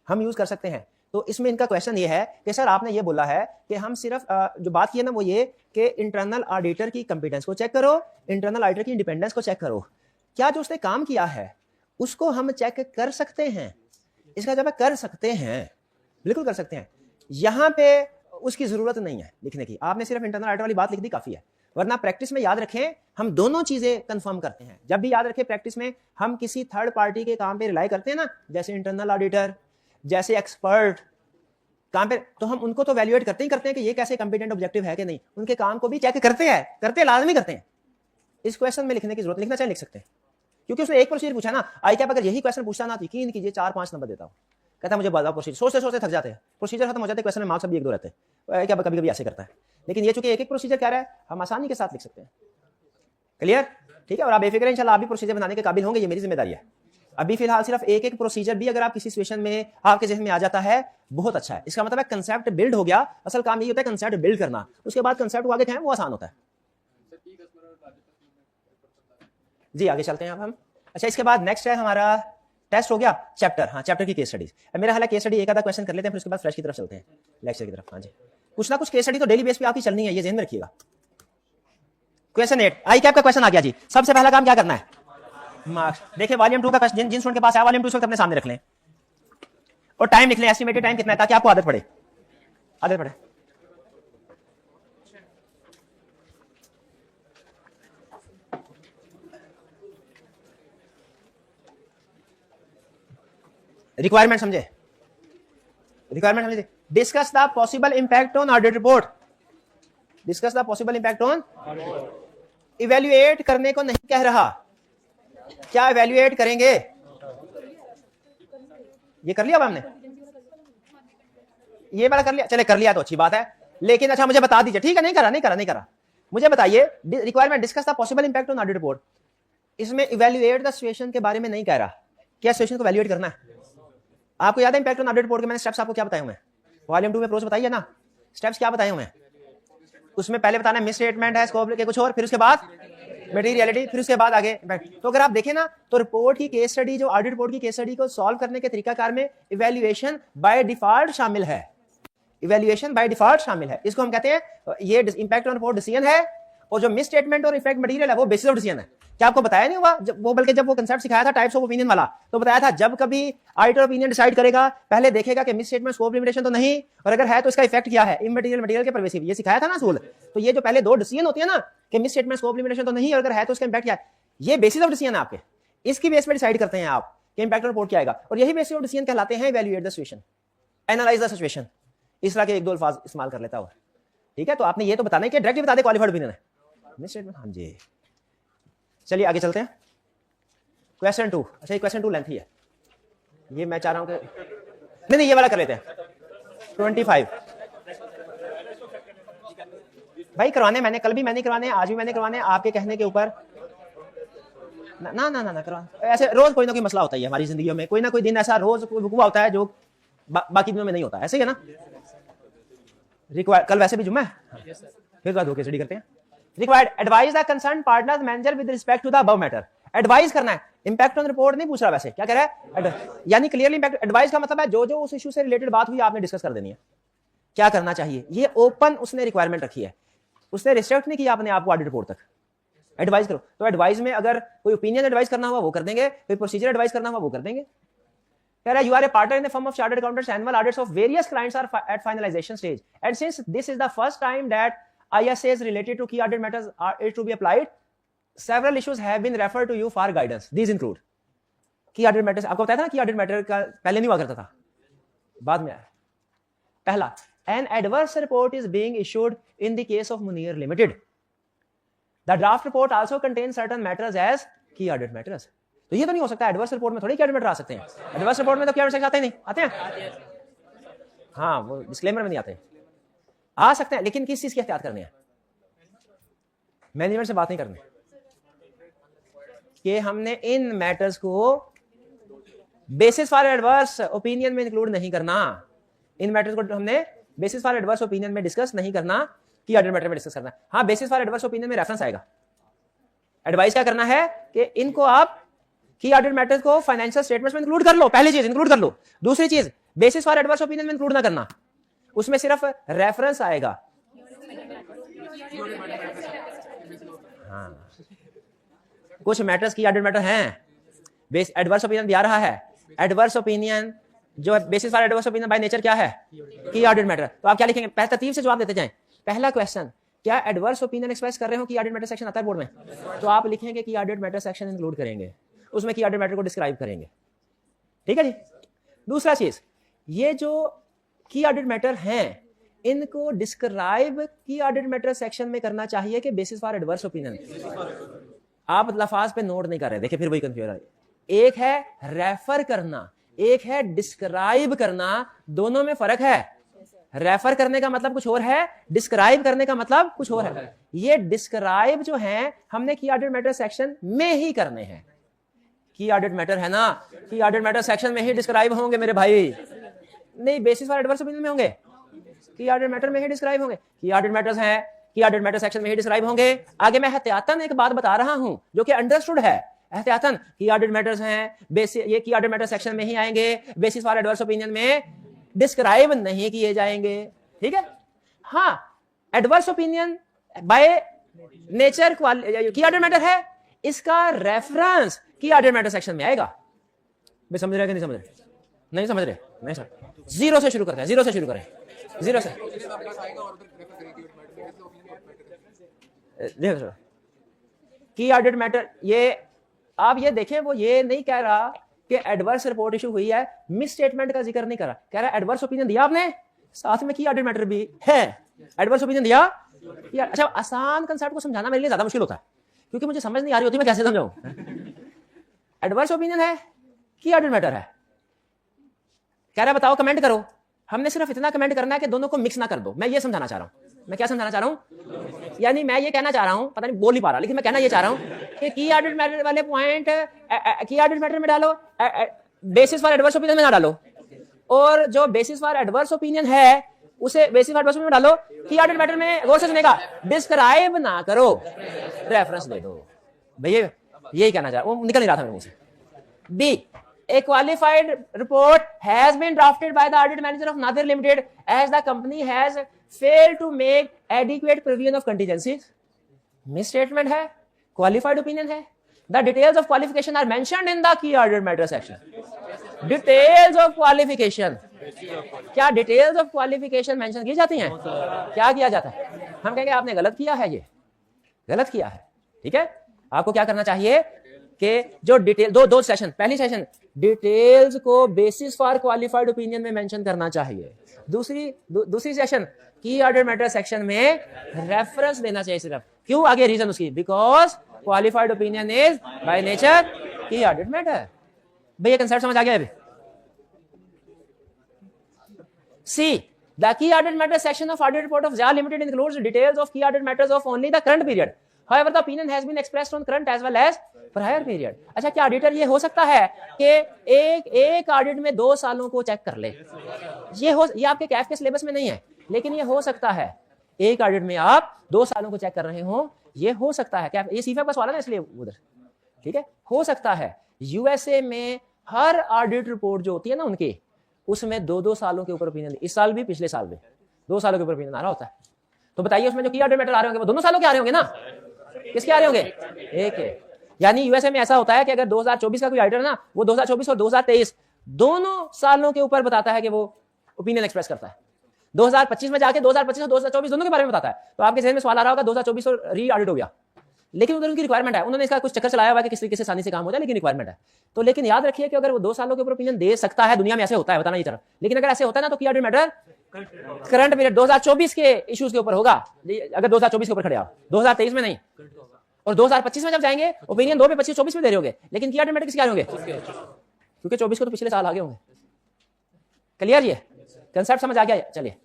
हम यूज कर सकते हैं। तो इसमें इनका क्वेश्चन ये है कि सर आपने ये बोला है कि हम सिर्फ जो बात की है ना वो ये कि इंटरनल ऑडिटर की कंपिटेंस को चेक करो, इंटरनल ऑडिटर की इंडिपेंडेंस को चेक करो। क्या जो उसने काम किया है उसको हम चेक कर सकते हैं? इसका जवाब कर सकते हैं, बिल्कुल कर सकते हैं। यहां पे उसकी जरूरत नहीं है लिखने की, आपने सिर्फ इंटरनल ऑडिटर वाली बात लिख दी काफी है। वरना प्रैक्टिस में याद रखें हम दोनों चीजें कंफर्म करते हैं। जब भी याद रखें प्रैक्टिस में हम किसी थर्ड पार्टी के काम पे रिलाई करते हैं ना, जैसे इंटरनल ऑडिटर, जैसे एक्सपर्ट काम पे, तो हम उनको तो वैल्यूएट करते ही करते हैं कि ये कैसे कंपिटेंट ऑब्जेक्टिव है कि नहीं, उनके काम को भी चेक करते हैं, करते लाजमी करते हैं। इस क्वेश्चन में लिखने की जरूरत, लिखना चाहे लिख सकते हैं, क्योंकि उसने एक प्रोसीजर पूछा ना। आई कैप अगर यही क्वेश्चन पूछता ना तो यकीन कीजिए 4-5 नंबर देता हूं। कहता मुझे बताओ प्रोसीजर, सोचते सोचते थक जाते हैं, प्रोसीजर खत्म हो जाते हैं, क्वेश्चन में मार्क्स भी 1-2 रहते हैं। क्या कभी कभी ऐसे करता है, लेकिन ये चूंकि एक प्रोसीजर कह रहा है हम आसानी के साथ लिख सकते हैं। क्लियर? ठीक है, और आप बेफिक्र इंशाल्लाह आप भी प्रोसीजर बनाने के काबिल होंगे, ये मेरी जिम्मेदारी है। अभी फिलहाल सिर्फ एक प्रोसीजर भी अगर आप किसी सिचुएशन में आपके जहन में आ जाता है बहुत अच्छा है। इसका मतलब है कंसेप्ट बिल्ड हो गया। असल काम ये होता है कंसेप्ट बिल्ड करना, उसके बाद कंसेप्ट को आगे खाएं वो आसान होता है। जी आगे चलते हैं अब हम। अच्छा इसके बाद नेक्स्ट है हमारा टेस्ट हो गया चैप्टर, हाँ चैप्टर की केस स्टडीज। मेरा हाल है केस स्टडी एक आधा क्वेश्चन कर लेते हैं, फिर उसके बाद फ्रेश की तरफ चलते हैं, लेक्चर की तरफ। हाँ जी, कुछ ना कुछ केस स्टडी तो डेली बेस पे आपकी चलनी है, ये ध्यान में रखिएगा। क्वेश्चन 8 आई कैप का क्वेश्चन आ गया जी। सबसे पहला काम क्या करना है? मार्क्स। देखिए वॉल्यूम 2 का क्वेश्चन जिन स्टूडेंट के पास है वॉल्यूम 2 इस वक्त अपने सामने रख लें और टाइम लिख लें, एस्टिमेटेड टाइम कितना है, ताकि आपको आदत पड़े, आदत पड़े। रिक्वायरमेंट समझे, रिक्वायरमेंट समझे। Discuss the possible impact on audit report, discuss the possible impact on. Evaluate करने को नहीं कह रहा, क्या इवैल्यूएट करेंगे? ये कर लिया अब हमने, ये वाला कर लिया, चले कर लिया तो अच्छी बात है। लेकिन अच्छा मुझे बता दीजिए, ठीक है नहीं करा, मुझे बताइए requirement discuss the possible impact on audit report. इसमें इवैल्यूएट द सिचुएशन के बारे में नहीं कह रहा, क्या सिचुएशन को इवैल्यूएट करना है। आपको याद है इंपैक्ट ऑन ऑडिट रिपोर्ट के मैंने स्टेप्स आपको क्या बताए हुए हैं? वॉल्यूम 2 में प्रोसेस बताइए ना, स्टेप्स क्या बताए हुए हैं? उसमें पहले बताना है मिस स्टेटमेंट है, स्कोप के कुछ और, फिर उसके बाद मटेरियलिटी, फिर उसके बाद आगे इम्पैक्ट। तो अगर आप देखें ना तो रिपोर्ट की केस स्टडी, जो ऑडिट रिपोर्ट की केस स्टडी को सॉल्व करने के तरीकाकार में इवैल्यूएशन बाय डिफॉल्ट शामिल है। इवैल्यूएशन बाय डिफॉल्ट शामिल है। इसको हम कहते हैं ये इंपैक्ट ऑन रिपोर्ट डिसीजन है, और जो मिस स्टेटमेंट और इफेक्ट मटेरियल है वो बेसिस ऑफ डिसीजन है। क्या आपको बताया नहीं हुआ जब वो, बल्कि जब वो कंसेप्ट सिखाया था टाइप्स ऑफ ओपिनियन वाला, तो बताया था जब कभी ऑडिटर ओपिनियन डिसाइड करेगा पहले देखेगा कि मिस स्टेटमेंट, स्कोप लिमिटेशन तो नहीं, और अगर है तो इसका इफेक्ट क्या है, इमटेरियल मटेरियल के परवेसिव, ये सिखाया था ना असूल। तो ये जो पहले दो डिसीजन होती है ना कि मिस स्टेटमेंट, स्कोप लिमिटेशन तो नहीं, और अगर है तो इसका इम्पैक्ट क्या है, ये बेसिस ऑफ डिसीजन है आपके। इसकी बेस पर डिसाइड करते हैं आप कि इम्पैक्ट रिपोर्ट क्या आएगा, और यही बेसिस ऑफ डिसीजन कहलाते हैं evaluate the situation, analyse the situation. इस तरह के एक दो अल्फाज इस्तेमाल कर लेता हुआ, ठीक है। तो आपने ये तो बताना है कि डायरेक्टली बता दे क्वालिफाइड ओपिनियन है मिस स्टेटमेंट। हाँ जी, चलिए आगे चलते हैं। क्वेश्चन 2। अच्छा, ये क्वेश्चन 2 लेंथी है, ये मैं चाह रहा हूं कि नहीं ये वाला कर लेते हैं। 25 भाई करवाने मैंने, कल भी मैंने करवाने, आज भी मैंने करवाने, आपके कहने के ऊपर ना ना ना ना करवा। ऐसे रोज कोई ना कोई मसला होता है हमारी जिंदगी में, कोई ना कोई दिन ऐसा रोज कोई वकूआ होता है जो बाकी दिनों में नहीं होता, ऐसे ही है ना। रिक्वायर्ड, कल वैसे भी जुम्मा है, फिर बाद होके स्टडी करते हैं। Required advice the concern partner manager with respect to the above matter. Advice करना है, इंपैक्ट ऑन रिपोर्ट नहीं पूछ रहा वैसे, क्या कह रहा है, यानी क्लियरली इंपैक्ट। एडवाइस का मतलब है जो जो उस इशू से रिलेटेड बात हुई आपने डिस्कस कर देनी है, क्या करना चाहिए। ये ओपन उसने रिक्वायरमेंट रखी है, उसने रिस्ट्रिक्ट नहीं किया अपने आप को ऑडिट रिपोर्ट तक। एडवाइस करो, तो एडवाइस में अगर कोई ओपिनियन एडवाइस करना हुआ वो कर देंगे, कोई प्रोसीजर एडवाइस करना हुआ वो कर देंगे। कह रहा है, you are a partner in the firm of chartered accountants. Annual audits of various clients are at finalization stage. And since this is the first time that ISAs related to key audit matters are to be applied, several issues have been referred to you for guidance. These include key audit matters. आपको बताया था ना key audit matter का पहले नहीं हुआ करता था, बाद में आया। पहला, an adverse report is being issued in the case of Munir Limited. The draft report also contains certain matters as key audit matters. तो ये तो नहीं हो सकता, एडवर्स रिपोर्ट में थोड़ी क्या मैटर आ सकते हैं। एडवर्स रिपोर्ट में तो क्या मैटर आते हैं, नहीं आते हैं, हाँ वो डिस्क्लेमर में नहीं आते, आ सकते हैं, लेकिन किस चीज की एहतियात करनी है, मैनेजमेंट से बात नहीं करनी कि हमने इन मैटर्स को बेसिस फॉर एडवर्स ओपिनियन में इंक्लूड नहीं करना, इन मैटर्स को हमने बेसिस फॉर एडवर्स ओपिनियन में डिस्कस नहीं करना, कि ऑडिट मैटर में डिस्कस करना। हाँ, बेसिस फॉर एडवर्स ओपिनियन में रेफरेंस आएगा। एडवाइस क्या करना है कि इनको आप की ऑडिट मैटर्स को फाइनेंशियल स्टेटमेंट्स में इंक्लूड कर लो, पहली चीज इंक्लूड कर लो। दूसरी चीज, बेसिस फॉर एडवर्स ओपिनियन में इंक्लूड ना करना, उसमें सिर्फ रेफरेंस आएगा। हाँ, कुछ मैटर्स की ऑडिट मैटर हैं, बेस एडवर्स ओपिनियन दिया रहा है, एडवर्स ओपिनियन जो basis for adverse opinion by nature क्या है, की ऑडिट मैटर। तो आप क्या लिखेंगे, पहले तरतीब से जवाब देते जाएं। पहला क्वेश्चन, क्या एडवर्स ओपिनियन एक्सप्रेस कर रहे हो, की ऑडिट मैटर सेक्शन आता है बोर्ड में, तो आप लिखेंगे की ऑडिट मैटर सेक्शन इंक्लूड करेंगे, उसमें की ऑडिट मैटर को डिस्क्राइब करेंगे, ठीक है जी। दूसरा चीज, ये जो की ऑडिट मैटर हैं इनको डिस्क्राइब की ऑडिट मैटर सेक्शन में करना चाहिए कि बेसिस फॉर एडवर्स ओपिनियन। आप लफाज पे नोट नहीं कर रहे, देखिए फिर वही कंफ्यूज है। एक है रेफर करना, एक है डिस्क्राइब करना, दोनों में फर्क है। रेफर करने का मतलब कुछ और है, डिस्क्राइब करने का मतलब कुछ और है। ये डिस्क्राइब जो है हमने की ऑडिट मैटर सेक्शन में ही करने हैं। की ऑडिट मैटर है ना, की ऑडिट मैटर सेक्शन में ही डिस्क्राइब होंगे मेरे भाई, नहीं बेसिस फॉर एडवर्स ओपिनियन में होंगे, की ऑडिट मैटर में ही डिस्क्राइब होंगे। की ऑडिट मैटर्स हैं, की ऑडिट मैटर सेक्शन में ही डिस्क्राइब होंगे। आगे मैं एहतियातन एक बात बता रहा हूं जो कि अंडरस्टूड है, एहतियातन की ऑडिट मैटर्स हैं, ये की ऑडिट मैटर सेक्शन में ही आएंगे, बेसिस फॉर एडवर्स ओपिनियन में डिस्क्राइब नहीं किए जाएंगे, ठीक है। हाँ, adverse opinion by nature key audit matter है, इसका रेफरेंस की ऑडिट मैटर सेक्शन में आएगा। मैं समझ रहे कि नहीं समझ रहे, नहीं समझ रहे, नहीं सर, जीरो से शुरू करते हैं, जीरो से शुरू करें, जीरो से। देखो सर, की ऑडिट मैटर, ये आप ये देखें, वो ये नहीं कह रहा कि एडवर्स रिपोर्ट इशू हुई है, मिस स्टेटमेंट का जिक्र नहीं कर रहा, कह रहा है एडवर्स ओपिनियन दिया आपने, साथ में की ऑडिट मैटर भी है, एडवर्स ओपिनियन दिया। अच्छा, आसान कंसेप्ट को समझाना मेरे लिए ज्यादा मुश्किल होता है क्योंकि मुझे समझ नहीं आ रही होती मैं कैसे समझाऊं। एडवर्स ओपिनियन है, की ऑडिट मैटर है, कह रहा है बताओ, कमेंट करो। हमने सिर्फ इतना कमेंट करना है कि दोनों को मिक्स ना कर दो। मैं ये समझाना चाह रहा हूं, मैं क्या समझाना चाह रहा हूं, यानी मैं ये कहना चाह रहा हूं, पता नहीं बोल नहीं पा रहा, लेकिन मैं कहना ये चाह रहा हूं कि की ऑडिट मैटर वाले पॉइंट की ऑडिट मैटर में डालो, बेसिस फॉर एडवर्स ओपिनियन में ना डालो, और जो बेसिस फॉर एडवर्स ओपिनियन है उसे बेसिस फॉर एडवर्स ओपिनियन में डालो। की ऑडिट मैटर में गौर से सुनेगा, डिस्क्राइब ना करो, रेफरेंस दे दो। भैया यही कहना चाह, वो निकल नहीं रहा था मेरे मुंह से। B, a qualified report has been drafted by the audit manager of Nadir Limited as the company has failed to make adequate provision of contingencies. Misstatement है, qualified opinion है. The details of qualification are mentioned in the key audit matter section. Details of qualification, क्या details of qualification mention की जाती हैं? क्या किया जाता है? हम कहेंगे आपने गलत किया है, ये गलत किया है, ठीक है। आपको क्या करना चाहिए कि जो डिटेल दो सेशन, पहली सेशन डिटेल्स को बेसिस फॉर क्वालिफाइड ओपिनियन में मेंशन करना चाहिए, दूसरी सेशन की ऑडिट मैटर सेक्शन में रेफरेंस देना चाहिए सिर्फ। क्यों? आगे रीजन उसकी, because qualified opinion is by nature key audit matter. भैया कंसेप्ट समझ आ गया अभी? सी, the key audit matter section of audit report of Zia Limited includes details of key audit matters of only the current period. However, the opinion has been expressed on current as well as prior period. अच्छा, क्या auditor ये हो सकता है कि एक audit में 2 सालों को चेक कर ले? ये आपके कैफ के सिलेबस में नहीं है, लेकिन ये हो सकता है। एक ऑडिट में आप 2 सालों को चेक कर रहे हो, ये हो सकता है। क्या ये सीफा का सवाल है ना, इसलिए उधर, ठीक है, हो सकता है। यूएसए में हर ऑडिट रिपोर्ट जो होती है ना उनकी, उसमें 2-2 सालों के ऊपर ओपिनियन, इस साल भी पिछले साल भी 2 सालों के ऊपर ओपिनियन आ रहा होता है। तो बताइए उसमें जो की ऑडिट मैटर आ रहे होंगे वो दोनों सालों के आ रहे होंगे ना? किसके आ रहे होंगे? एक है। यानी यूएसए में ऐसा होता है कि अगर 2024 का कोई ऑडिटर है ना, वो 2024 और 2023 दोनों सालों के ऊपर बताता है कि वो ओपिनियन एक्सप्रेस करता है। 2025 में जाके 2025 और 2024 दोनों के बारे में बताता है। तो आपके जहन में सवाल आ रहा होगा 2024 और री ऑडिट हो गया, लेकिन उधर उनकी रिक्वायरमेंट है, उन्होंने इसका कुछ चक्कर चलाया हुआ है कि किस तरीके से आसानी से काम हो जाए, लेकिन रिक्वायरमेंट है। तो लेकिन याद रखिए कि अगर वो 2 सालों के ऊपर ओपिनियन दे सकता है, दुनिया में ऐसे होता है, बताना ये तरह, लेकिन अगर ऐसे होता है ना तो की ऑडिट मैटर करंट पीरियड 2024 के इश्यूज के ऊपर होगा। अगर 2024 के ऊपर खड़े आप, 2023 में नहीं, और 2025 में जब जाएंगे ओपिनियन 2 पे 25-24 में दे रहे होंगे, लेकिन की ऑडिट मैटर किसके आ रहे होंगे? क्योंकि 24 को तो पिछले साल आगे होंगे। क्लियर? ये कंसेप्ट समझ आ गया? चलिए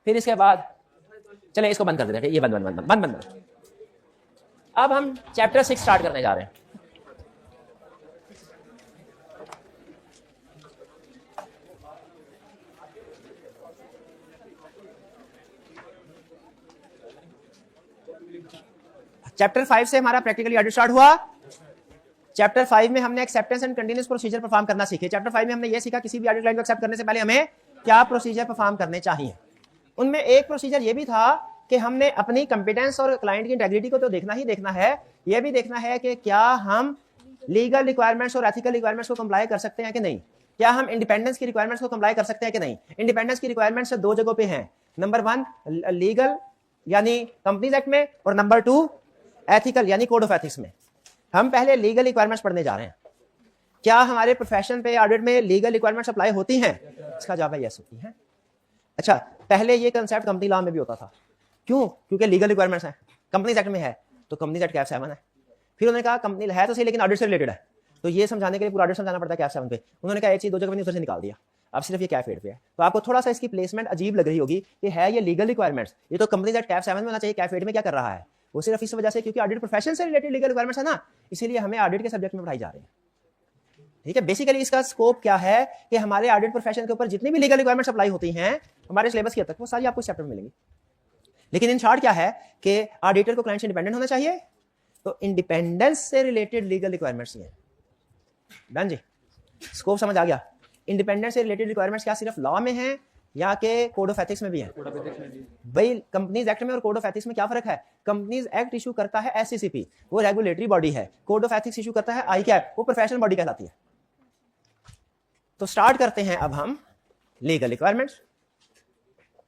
फिर इसके बाद चले इसको बंद कर देते हैं, ये बंद। अब हम चैप्टर 6 स्टार्ट करने जा रहे हैं। चैप्टर 5 से हमारा प्रैक्टिकली ऑडिट स्टार्ट हुआ। चैप्टर 5 में हमने acceptance and continuous procedure perform करना सीखे। चैप्टर 5 में हमने ये सीखा किसी भी ऑडिट क्लाइंट को एक्सेप्ट करने से पहले हमें क्या प्रोसीजर परफॉर्म करने चाहिए। उनमें एक प्रोसीजर ये भी था कि हमने अपनी कंपिटेंस और क्लाइंट की इंटेग्रिटी को तो देखना ही देखना है, यह भी देखना है कि क्या हम लीगल रिक्वायरमेंट्स और एथिकल रिक्वायरमेंट्स को कंप्लाई कर सकते हैं कि नहीं, क्या हम इंडिपेंडेंस की रिक्वायरमेंट्स को कंप्लाई कर सकते हैं कि नहीं। इंडिपेंडेंस की रिक्वायरमेंट्स 2 जगहों पे हैं, नंबर 1 लीगल यानी कंपनीज एक्ट में, और नंबर 2 एथिकल यानी कोड ऑफ एथिक्स में। हम पहले लीगल रिक्वायरमेंट्स पढ़ने जा रहे हैं। क्या हमारे प्रोफेशन पे ऑडिट में लीगल रिक्वायरमेंट्स अप्लाई होती हैं? इसका जवाब है यस, होती हैं। अच्छा, पहले ये कंसेप्ट कंपनी लॉ में भी होता था। क्यों? क्योंकि लीगल रिक्वायरमेंट्स हैं, कंपनीज एक्ट में है, तो कंपनीज एक्ट कैफ 7 है। फिर उन्होंने कहा कंपनी है तो सही लेकिन ऑडिट से रिलेटेड है, तो ये समझाने के लिए पूरा ऑडिट समझाना पड़ता है कैफ 7 पे। उन्होंने कहा एक चीज 2 जगह उधर से निकाल दिया, अब सिर्फ ये कैफ 8 पे है। तो आपको थोड़ा सा इसकी प्लेसमेंट अजीब लग रही होगी कि है ये लीगल रिक्वायरमेंट्स, ये तो कंपनीज एक्ट कैफ 7 में होना चाहिए, कैफ 8 में क्या कर रहा है? वो सिर्फ इस वजह से क्योंकि ऑडिट प्रोफेशन से रिलेटेड लीगल रिक्वायरमेंट्स है ना, इसीलिए हमें ऑडिट के सब्जेक्ट में पढ़ाई जा रही है। ठीक है, बेसिकली इसका स्कोप क्या है कि हमारे ऑडिट प्रोफेशन के ऊपर जितनी भी लीगल रिक्वायरमेंट्स अप्लाई होती हैं हमारे सिलेबस की हद तक, वो सारी आपको इस चैप्टर में मिलेंगी। लेकिन इन शॉर्ट क्या है कि ऑडिटर को क्लाइंट से इंडिपेंडेंट होना चाहिए, तो इंडिपेंडेंस से रिलेटेड लीगल रिक्वायरमेंट्स ये डन जी। स्कोप समझ आ गया? इंडिपेंडेंस से रिलेटेड रिक्वायरमेंट्स क्या सिर्फ लॉ में है या के कोड ऑफ एथिक्स में भी है? भाई कंपनीज एक्ट में और कोड ऑफ एथिक्स में क्या फर्क है? कंपनीज एक्ट इशू करता है एससीसीपी, वो रेगुलेटरी बॉडी है। कोड ऑफ एथिक्स इशू करता है आईकैप, वो प्रोफेशनल बॉडी कहलाती है। तो स्टार्ट करते हैं अब हम लीगल रिक्वायरमेंट्स।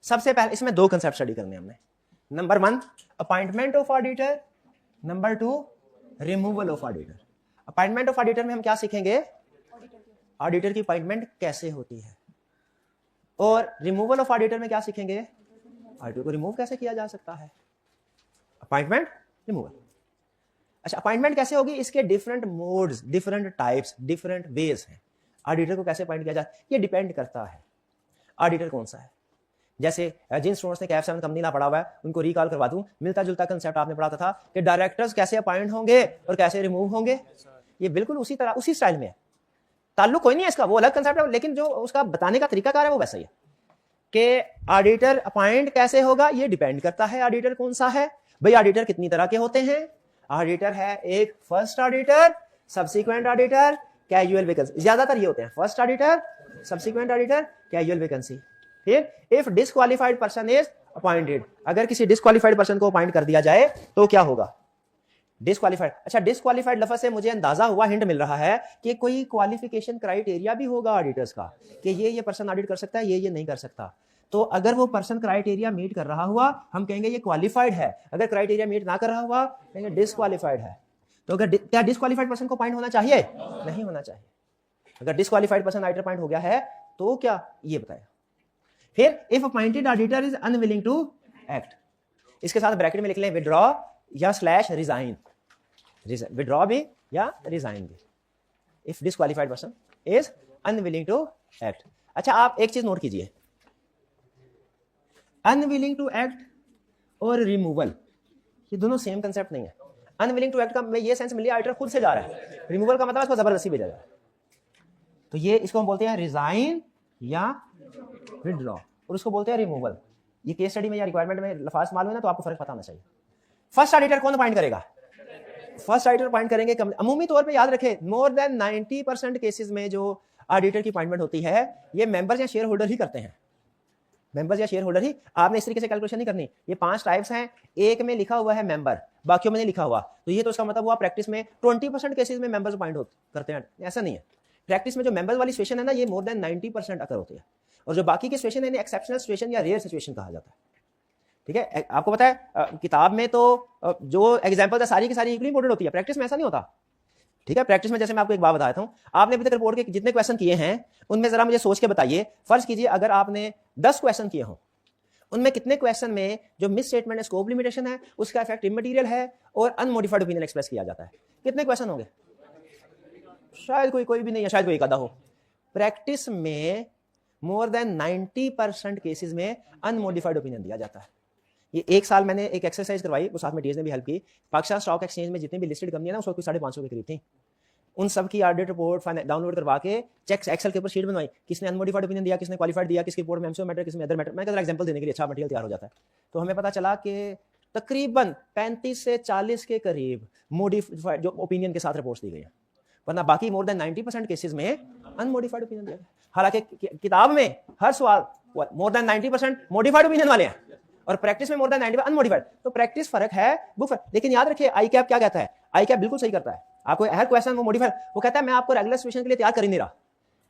सबसे पहले इसमें 2 कंसेप्ट स्टडी करने हमने। Number 1 appointment of auditor, number 2 removal of auditor. Appointment of auditor में हम क्या सीखेंगे? ऑडिटर की अपॉइंटमेंट कैसे होती है। और रिमूवल ऑफ ऑडिटर में क्या सीखेंगे? ऑडिटर को रिमूव कैसे किया जा सकता है। Appointment, removal. अच्छा, अपॉइंटमेंट कैसे होगी? इसके different modes, different types, different ways हैं। ऑडिटर को कैसे अपॉइंट किया जाए ये डिपेंड करता है ऑडिटर कौन सा है। जैसे जिन स्टूडेंट्स ने कैफ 7 कंपनी ना पढ़ा हुआ है उनको रिकॉल करवा दूं, मिलता जुलता कंसेप्ट आपने पढ़ा था कि डायरेक्टर्स कैसे अपॉइंट होंगे और कैसे रिमूव होंगे। ये बिल्कुल उसी तरह उसी स्टाइल में है, ताल्लुक कोई नहीं है इसका, वो अलग कंसेप्ट है, लेकिन जो उसका बताने का तरीकाकार है वो वैसा ही है कि ऑडिटर अपॉइंट कैसे होगा ये डिपेंड करता है ऑडिटर कौन सा है। भाई ऑडिटर कितनी तरह के होते हैं? ऑडिटर है एक first auditor, subsequent auditor, casual vacancy, ज्यादातर ये होते हैं first auditor, subsequent auditor, casual vacancy. फिर if disqualified person is appointed, अगर किसी डिस्क्वालिफाइड पर्सन को अपॉइंट कर दिया जाए तो क्या होगा? डिस्क्वालिफाइड। अच्छा, डिस्क्वालिफाइड लफ्ज से मुझे अंदाजा हुआ, हिंट मिल रहा है कि कोई क्वालिफिकेशन क्राइटेरिया भी होगा ऑडिटर्स का कि ये पर्सन ऑडिट कर सकता है, ये नहीं कर सकता। तो अगर वो पर्सन क्राइटेरिया मीट कर रहा हुआ हम कहेंगे ये क्वालिफाइड है, अगर क्राइटेरिया मीट ना कर रहा हुआ कहेंगे डिस्क्वालिफाइड है। तो अगर क्या डिस्क्वालिफाइड पर्सन को पॉइंट होना चाहिए? नहीं होना चाहिए। अगर डिस्क्वालिफाइड पर्सन ऑडिटर पॉइंट हो गया है तो क्या, ये बताया। फिर if appointed auditor is unwilling to act, इसके साथ ब्रैकेट में लिख लें विड्रॉ या स्लैश रिजाइन, विड्रॉ भी या रिजाइन भी, if disqualified person is unwilling to act. अच्छा, आप एक चीज नोट कीजिए, अनविलिंग टू एक्ट और रिमूवल ये दोनों सेम कंसेप्ट नहीं है। अनविलिंग टू एक्ट का मैं ये सेंस मिली ऑडिटर खुद से जा रहा है, रिमूवल का मतलब इसको जबरदस्ती भेजा जा रहा है। तो ये इसको हम बोलते हैं रिजाइन या विड्रॉ, और उसको बोलते हैं रिमूवल। ये केस स्टडी में या रिक्वायरमेंट में लफाज मालूम है ना, तो आपको फर्क पता होना चाहिए। फर्स्ट ऑडिटर कौन अपॉइंट करेगा? फर्स्ट ऑडिटर अपॉइंट करेंगे अमूमी तौर पे याद रखें, मोर देन 90% केसेस में जो ऑडिटर की अपॉइंटमेंट होती है ये मेंबर्स या शेयर होल्डर ही करते हैं, मेंबर्स या शेयर होल्डर ही। आपने इस तरीके से कैलकुलेशन नहीं करनी। ये 5 टाइप्स हैं, एक में लिखा हुआ है मेंबर, बाकियों में नहीं लिखा हुआ, तो ये तो इसका मतलब हुआ प्रैक्टिस में 20% केसेस में मेंबर्स अपॉइंट करते हैं, ऐसा नहीं है। प्रैक्टिस में जो मेंबर्स वाली सिचुएशन है ना, ये मोर देन 90% अकर होती है, और जो बाकी की सिचुएशन है एक्सेप्शनल सिचुएशन या रेयर सिचुएशन कहा जाता है। ठीक है, आपको पता है किताब में तो जो एग्जांपल है सारी की सारी इक्वली इंपॉर्टेंट होती है, प्रैक्टिस में ऐसा नहीं होता। ठीक है, प्रैक्टिस में जैसे मैं आपको एक बात बताया था, आपने अभी तक रिपोर्ट के जितने क्वेश्चन किए हैं उनमें जरा मुझे सोच के बताइए, फर्ज कीजिए अगर आपने 10 क्वेश्चन किए हों, उनमें कितने क्वेश्चन में जो मिस स्टेटमेंट है, स्कोप लिमिटेशन है, उसका इफेक्ट इमटेरियल है और अनमोडिफाइड ओपिनियन एक्सप्रेस किया जाता है, कितने क्वेश्चन होंगे? शायद कोई भी नहीं है, शायद कोई एक आधा हो। प्रैक्टिस में मोर देन 90% केसेस में अनमोडिफाइड ओपिनियन दिया जाता है। ये एक साल मैंने एक एक्सरसाइज करवाई, वो साथ में टीएस ने भी हेल्प की। पाकिस्तान स्टॉक एक्सचेंज में जितनी भी लिस्टेड कंपनियां ना, उसको 550 के करीब थी, उन सब की ऑडिट रिपोर्ट डाउनलोड करवा के चेक एक्सेल के ऊपर शीट बनवाई, किसने अनमोडिफाइड ओपिनियन दिया, किसने क्वालिफाइड दिया, किसकी रिपोर्ट में एमसीओ मैटर, किसमें अदर मैटर। मैं कहता एग्जांपल देने के लिए अच्छा मटेरियल तैयार हो जाता है। तो हमें पता चला कि तकरीबन 35 से 40 के करीब मॉडिफाइड जो ओपिनियन के साथ रिपोर्ट्स दी गई है, वरना बाकी मोर देन 90% केसेस में अनमोडिफाइड ओपिनियन दिया। हालांकि किताब में हर सवाल मोर देन 90% मॉडिफाइड ओपिनियन वाले हैं और प्रैक्टिस में मोर देन 90% अनमोडिफाइड। तो प्रैक्टिस फर्क है, बुक फर्क। लेकिन याद रखिए आई कैप क्या कहता है, आई कैप बिल्कुल सही करता है। आपको हर क्वेश्चन वो मॉडिफाइड, वो कहता है मैं आपको रेगुलर सिचुएशन के लिए तैयार कर ही नहीं रहा,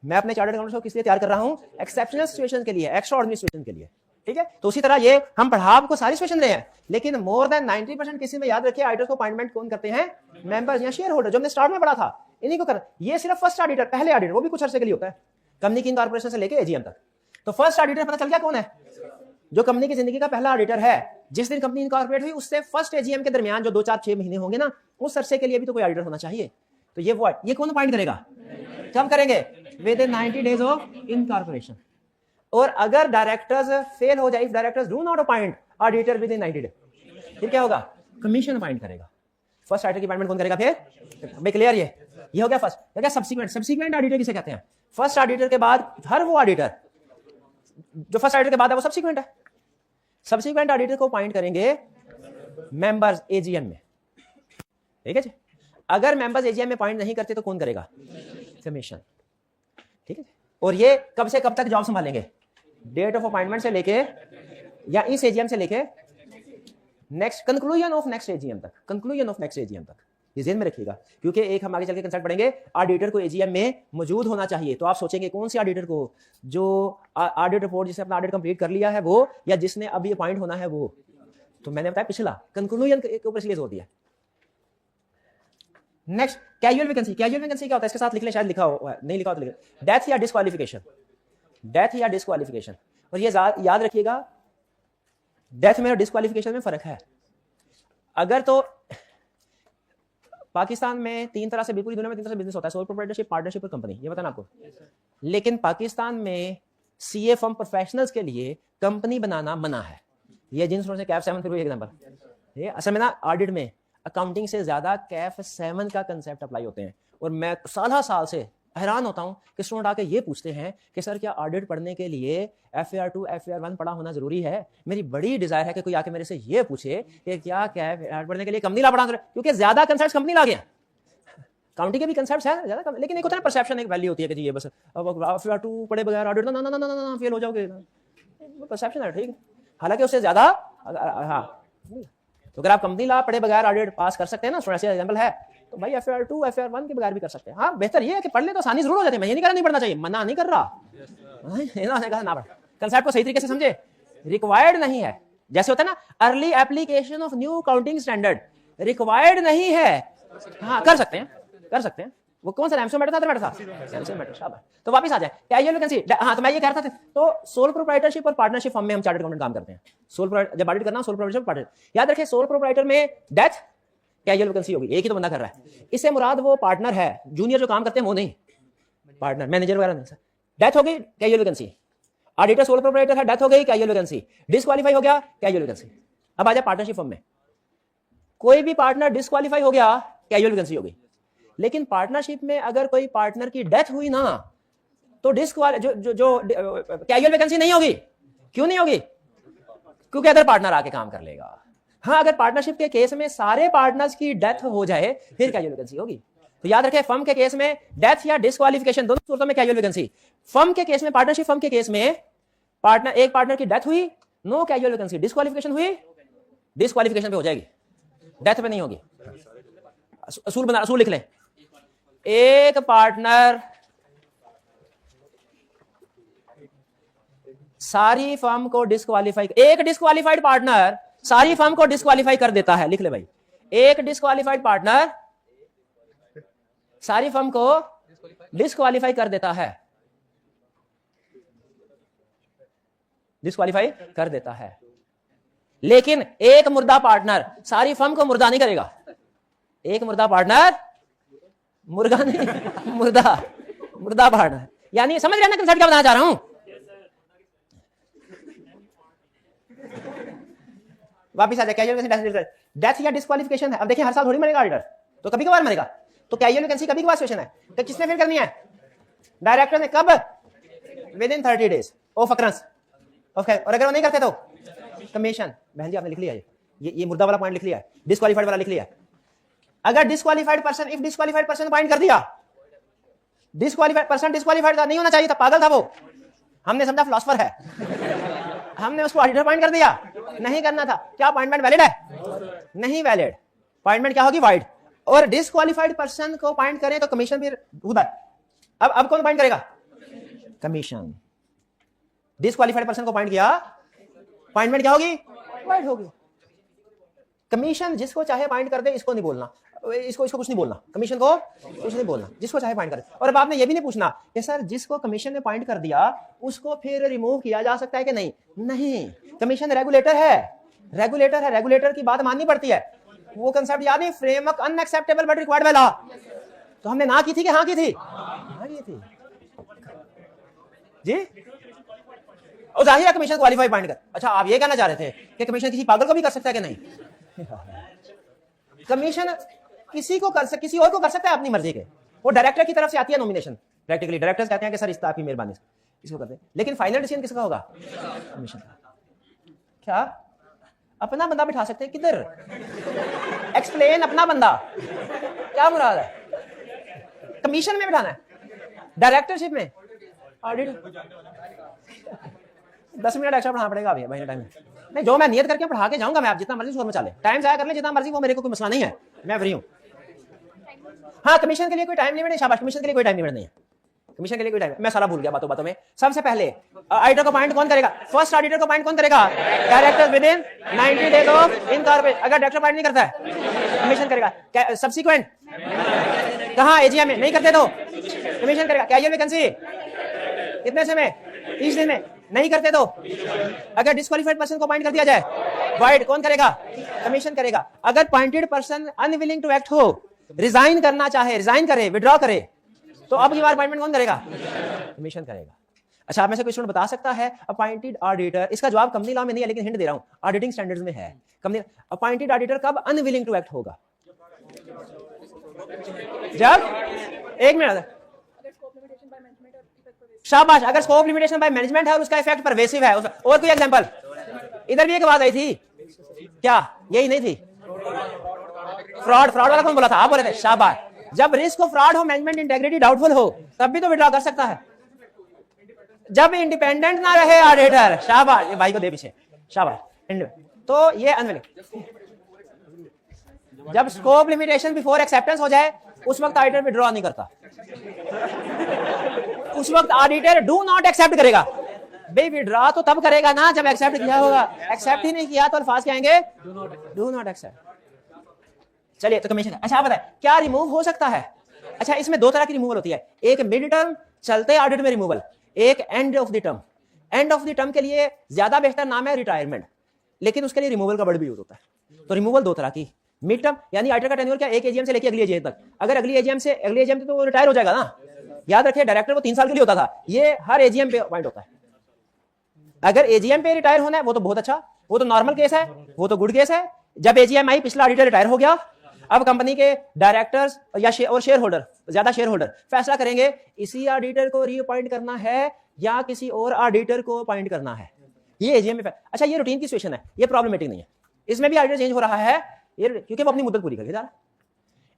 मैं अपने चार्टर्ड अकाउंटेंट्स को किस लिए तैयार कर रहा हूं? एक्सेप्शनल सिचुएशन के लिए, एक्स्ट्रा ऑर्डिनरी सिचुएशन के लिए। ठीक है, तो उसी तरह ये हम पढ़ा आपको सारी सिचुएशन रहे हैं, लेकिन मोर देन 90% केसेस में याद रखिए ऑडिटर को अपॉइंटमेंट कौन करते हैं? मेंबर्स या शेयर होल्डर, जो हमने स्टार्ट में पढ़ा था, इन्हीं को कर। ये सिर्फ फर्स्ट ऑडिटर, पहले ऑडिटर, वो भी कुछ अर्से के लिए होता है, कंपनी की इनकॉर्पोरेशन से लेके एजीएम तक। तो फर्स्ट ऑडिटर पता चल गया कौन है? जो कंपनी की जिंदगी का पहला ऑडिटर है। जिस दिन कंपनी इनकॉर्पोरेट हुई उससे फर्स्ट एजीएम के दरमियान जो 2, 4, 6 महीने होंगे ना, उस अरसे के लिए भी तो कोई ऑडिटर होना चाहिए। तो ये कौन अपॉइंट करेगा? कब करेंगे? Within 90 days of incorporation. और अगर डायरेक्टर्स फेल हो जाए, if directors do not appoint auditor within 90 days, फिर क्या होगा? कमीशन अपॉइंट करेगा। फर्स्ट ऑडिटर की अपॉइंटमेंट कौन करेगा? फिर भाई क्लियर, ये हो गया फर्स्ट। क्या सब्सिक्वेंट ऑडिटर किसे कहते हैं? फर्स्ट ऑडिटर के बाद हर वो ऑडिटर जो फर्स्ट ऑडिटर के बाद है वो सब्सिक्वेंट है। सब्सिक्वेंट ऑडिटर को अपॉइंट करेंगे मेंबर्स एजीएम में। ठीक है जी, अगर मेंबर्स एजीएम में अपॉइंट नहीं करते तो कौन करेगा? कमीशन। ठीक है, और ये कब से कब तक जॉब संभालेंगे? डेट ऑफ अपॉइंटमेंट से लेके या इस एजीएम से लेके next conclusion of next AGM तक, कंक्लूजन ऑफ नेक्स्ट एजीएम तक। ये ध्यान में रखिएगा, क्योंकि एक हम आगे चल के कंसेप्ट पढ़ेंगे, ऑडिटर को एजीएम में मौजूद होना चाहिए। तो आप सोचेंगे कौन से ऑडिटर को? जो ऑडिट रिपोर्ट जिसने अपना ऑडिट कंप्लीट कर लिया है वो, या जिसने अभी अपॉइंट होना है वो। तो मैंने बताया पिछला कंक्लूजन के ऊपर इसलिए जोर दिया। Next casual vacancy. Casual vacancy क्या होता है? इसके साथ लिख ले, शायद लिखा हो, नहीं लिखा हो तो लिख, डेथ या डिस्क्वालिफिकेशन। डेथ या डिस्क्वालिफिकेशन। और ये याद रखिएगा, डेथ में और डिस्क्वालिफिकेशन में फर्क है। अगर तो पाकिस्तान में 3 तरह से, बिल्कुल दुनिया में 3 तरह से बिजनेस होता है, सोल प्रोप्राइटरशिप, पार्टनरशिप और कंपनी। ये बताना आपको। लेकिन पाकिस्तान में सीए फर्म प्रोफेशनल्स के लिए कंपनी बनाना मना है। ये जिन से कैफ 7 फिर एग्जांपल, ये असल में ना ऑडिट में अकाउंटिंग से ज्यादा कैफ 7 का कंसेप्ट अप्लाई होते हैं। और मैं साल से हैरान होता हूं कि स्टूडेंट आके ये पूछते हैं कि सर क्या ऑडिट पढ़ने के लिए FAR2 FAR1 पढ़ा होना जरूरी है। मेरी बड़ी डिजायर है कि कोई आके मेरे से ये पूछे कि क्या FAR पढ़ने के लिए कंपनी लॉ पढ़ा, क्योंकि ज्यादा कंसेप्ट कंपनी लॉ के हैं, काउंटी के भी कंसेप्ट है ज्यादा, लेकिन एक होता है ना परसेप्शन, एक वैल्यू होती है कि जी ये बस FAR2 पढ़े बगैर ऑडिट ना ना ना ना फेल हो जाओगे, परसेप्शन है, ठीक है। हालांकि उससे ज्यादा हाँ, तो अगर आप कंपनी लॉ पढ़े बगैर ऑडिट पास कर सकते हैं ना स्टूडेंट, एग्जांपल है, तो भाई FAR2 FAR1 के बगैर भी कर सकते हैं। हाँ बेहतर ये है कि पढ़ ले तो आसानी जरूर हो जाती है, मैं ये नहीं कह रहा नहीं पढ़ना चाहिए, मना नहीं कर रहा, ना पढ़, कंसेप्ट को सही तरीके से समझे, रिक्वायर्ड नहीं है। जैसे होता है ना early application of new counting standard, required नहीं है, हाँ कर सकते हैं, कर सकते हैं। वो कौन सा मैटर था, मैटर था मैटर, शाबाश। तो वापस आ जाए कैजुअल वैकेंसी। हाँ तो मैं ये कह रहा था, तो सोल प्रोप्राइटरशिप और पार्टनरशिप फर्म में हम चार्टर्ड अकाउंटेंट काम करते हैं। सोल जब ऑडिट करना सोल प्रोप्राइटरशिप पार्टनर, याद रखिए सोल प्रोप्राइटर में डेथ कैजुअल वैकेंसी होगी, एक ही तो बंदा कर रहा है, इससे मुराद वो पार्टनर है, जूनियर जो काम करते हैं वो नहीं, पार्टनर मैनेजर वगैरह नहीं। डेथ हो गई casual vacancy, auditor sole proprietor है, डेथ हो गई कैजुअल वैकेंसी, डिस्क्वालीफाई हो गया कैजुअल वैकेंसी। अब आ जाए पार्टनरशिप फर्म में, कोई भी पार्टनर डिस्क्वालीफाई हो गया कैजुअल वैकेंसी हो गई। लेकिन पार्टनरशिप में अगर कोई पार्टनर की डेथ हुई ना तो जो कैजुअल वैकेंसी नहीं होगी। क्यों नहीं होगी? क्योंकि अदर पार्टनर आके काम कर लेगा। हाँ अगर पार्टनरशिप के केस में सारे पार्टनर्स की डेथ हो जाए फिर कैजुअल वैकेंसी होगी। तो याद रखें फर्म के केस में डेथ या डिस्क्वालिफिकेशन दोनों सूरतों में कैजुअल वैकेंसी। फर्म के केस में, पार्टनरशिप फर्म के केस में एक पार्टनर की डेथ हुई नो कैजुअल वैकेंसी, डिस्क्वालिफिकेशन हुई डिस्क्वालिफिकेशन पे हो जाएगी, डेथ पे नहीं होगी। असूल लिख लें, एक पार्टनर सारी फर्म को डिस्क्वालीफाई, एक डिस्क्वालीफाइड पार्टनर सारी फर्म को डिस्क्वालीफाई कर देता है, लिख ले भाई, एक डिस्क्वालीफाइड पार्टनर सारी फर्म को डिस्क्वालीफाई कर देता है, डिस्क्वालीफाई कर देता है। लेकिन एक मुर्दा पार्टनर सारी फर्म को मुर्दा नहीं करेगा। एक मुर्दा पार्टनर, मुर्गा नहीं, मुर्दा पार्टनर, यानी समझ रहे हैं ना कंसेप्ट क्या बताना चाह रहा हूं। वापिस आ जाए कैजुअल डेथ या डिस्क्वालिफिकेशन है। अब देखिए हर साल थोड़ी मरेगा ऑडिटर, तो कभी कभार मरेगा, तो कैजुअल वैकेंसी कभी कभार सिचुएशन है, तो किसने फिर करनी है? डायरेक्टर ने। कब? With in 30 days of occurrence. Okay, और अगर वो नहीं करते तो कमीशन। बहन जी आपने लिख लिया ये मुर्दा वाला पॉइंट लिख लिया है, डिस्क्वालीफाइड वाला लिख लिया। अगर disqualified person, if disqualified person point कर दिया, डिस्क्वालीफाइड पर्सन डिस्क्वालीफाइड नहीं होना चाहिए था, पागल था वो, हमने समझा फिलोसफर है, हमने उसको ऑडिटर पॉइंट कर दिया, नहीं करना था। क्या अपॉइंटमेंट वैलिड है? नहीं वैलिड, अपॉइंटमेंट क्या होगी? वाइड। और डिस्क्वालीफाइड पर्सन को पॉइंट करें तो कमीशन फिर उधर। अब कौन पॉइंट करेगा? कमीशन। डिस्क्वालीफाइड पर्सन को पॉइंट किया, अपॉइंटमेंट क्या होगी? वाइड होगी। कमीशन जिसको चाहे पॉइंट कर दे, इसको नहीं बोलना, इसको कुछ नहीं बोलना, कमीशन को कुछ नहीं बोलना, जिसको चाहे पॉइंट करे। और अब आपने ये भी नहीं पूछना कि सर जिसको कमीशन ने पॉइंट कर दिया उसको फिर रिमूव किया जा सकता है कि नहीं। नहीं, कमीशन रेगुलेटर है, रेगुलेटर की बात माननी पड़ती है। वो कंसेप्ट याद नहीं, framework unacceptable but required by law. तो हमने ना की थी कि हाँ की थी? हाँ की थी जी। और जाहिर है कमीशन क्वालिफाई पॉइंट कर। अच्छा आप ये कहना चाह रहे थे कि कमीशन किसी पागल को भी कर सकता है कि नहीं? कमीशन किसी को कर किसी और को कर सकता है अपनी मर्जी के। वो डायरेक्टर की तरफ से आती है नॉमिनेशन, प्रैक्टिकली डायरेक्टर्स कहते हैं कि सर इस आपकी मेहरबानी इसको करते हैं, लेकिन फाइनल डिसीजन किसका होगा? कमीशन का। क्या अपना बंदा बिठा सकते हैं? किधर? एक्सप्लेन अपना बंदा, क्या मुराद है? कमीशन में बिठाना है, डायरेक्टरशिप में, ऑडिट 10 मिनट एक्स्ट्रा पढ़ाना पड़ेगा अभी महीने टाइम में। नहीं, जो मैं नियत करके पढ़ा के जाऊंगा, मैं आप जितना मर्जी शोर में चले, टाइम जाया कर ले जितना मर्जी, वो मेरे को कोई मसला नहीं है, मैं फ्री हूं। हाँ कमीशन के लिए कोई टाइम लिमिट नहीं, शाबाश, कमीशन के लिए कोई टाइम लिमिट नहीं है, कमीशन के लिए कोई टाइम। मैं सारा भूल गया बातों में। सबसे पहले ऑडिटर को पॉइंट कौन करेगा? फर्स्ट ऑडिटर को पॉइंट कौन करेगा? Director with in 90 days of incorporation. अगर डायरेक्टर पॉइंट नहीं करता है कमीशन करेगा। सब्सिक्वेंट कहां? एजीएम में। नहीं करते तो कमीशन करेगा। कैजुअल वैकेंसी कितने समय? 30 दिन में। नहीं करते तो अगर डिस्क्वालीफाइड पर्सन को पॉइंट कर दिया जाए, वाइड कौन करेगा? कमीशन करेगा। अगर pointed person unwilling to act हो, रिजाइन करना चाहे, रिजाइन करे, विड्रॉ करे, तो अब की बार अपॉइंटमेंट कौन करेगा? कमीशन करेगा। अच्छा आप में से कोई स्टूडेंट बता सकता है अपॉइंटेड ऑडिटर, इसका जवाब कंपनी लॉ में नहीं है लेकिन हिंट दे रहा हूं, ऑडिटिंग स्टैंडर्ड्स में है। कंपनी अपॉइंटेड ऑडिटर कब अनविलिंग टू एक्ट होगा? जब, एक मिनट, शाबाश। अगर स्कोप लिमिटेशन बाय मैनेजमेंट है और उसका इफेक्ट परवेसिव है, और कोई एग्जांपल? इधर भी एक बात आई थी, क्या यही नहीं थी? फ्रॉड वाला कौन बोला था? आप बोले थे। शाबाश। जब रिस्क ऑफ फ्रॉड हो, मैनेजमेंट इंटेग्रिटी डाउटफुल हो, तब भी तो विड्रॉ कर सकता है। जब इंडिपेंडेंट ना रहे ऑडिटर, शाबाश। ये भाई को दे पीछे, शाबाश। तो ये अनविलिंग। जब स्कोप लिमिटेशन बिफोर एक्सेप्टेंस हो जाए, उस वक्त ऑडिटर विड्रॉ नहीं करता। उस वक्त ऑडिटर डू नॉट एक्सेप्ट करेगा। भाई विड्रॉ तो तब करेगा ना जब एक्सेप्ट किया होगा। एक्सेप्ट ही नहीं किया तो अल्फाज क्या आएंगे? Do not accept. चलिए, तो कमीशन। अच्छा आप बताएं, क्या रिमूव हो सकता है? अच्छा, इसमें दो तरह की रिमूवल होती है, एक मिड टर्म चलते ऑडिट में रिमूवल, एक end of the term. End of the term के लिए ज्यादा बेहतर नाम है रिटायरमेंट, लेकिन उसके लिए रिमूवल का वर्ड भी यूज होता है। तो रिमूवल दो तरह की, मिड टर्म यानी ऑडिटर का टेन्योर क्या, एक एजीएम से लेकर अगली एजीएम तक। अगर अगली एजीएम से तो वो रिटायर हो जाएगा ना। याद रखिए, डायरेक्टर वो 3 साल के लिए होता था, ये हर एजीएम पे अपॉइंट होता है। अगर एजीएम पे रिटायर होना है वो तो बहुत अच्छा, वो तो नॉर्मल केस है, वो तो गुड केस है। जब एजीएम आई, पिछला ऑडिटर रिटायर हो गया, अब कंपनी के डायरेक्टर्स या शेयर होल्डर, ज्यादा शेयर होल्डर फैसला करेंगे इसी ऑडिटर को रीअपॉइंट करना है या किसी और ऑडिटर को अपॉइंट करना है। ये एजीएम में। अच्छा, ये रूटीन की सिचुएशन है, ये प्रॉब्लमेटिक नहीं है। इसमें भी ऑडिटर चेंज हो रहा है ये, क्योंकि वो अपनी मुद्दत पूरी करके जा रहा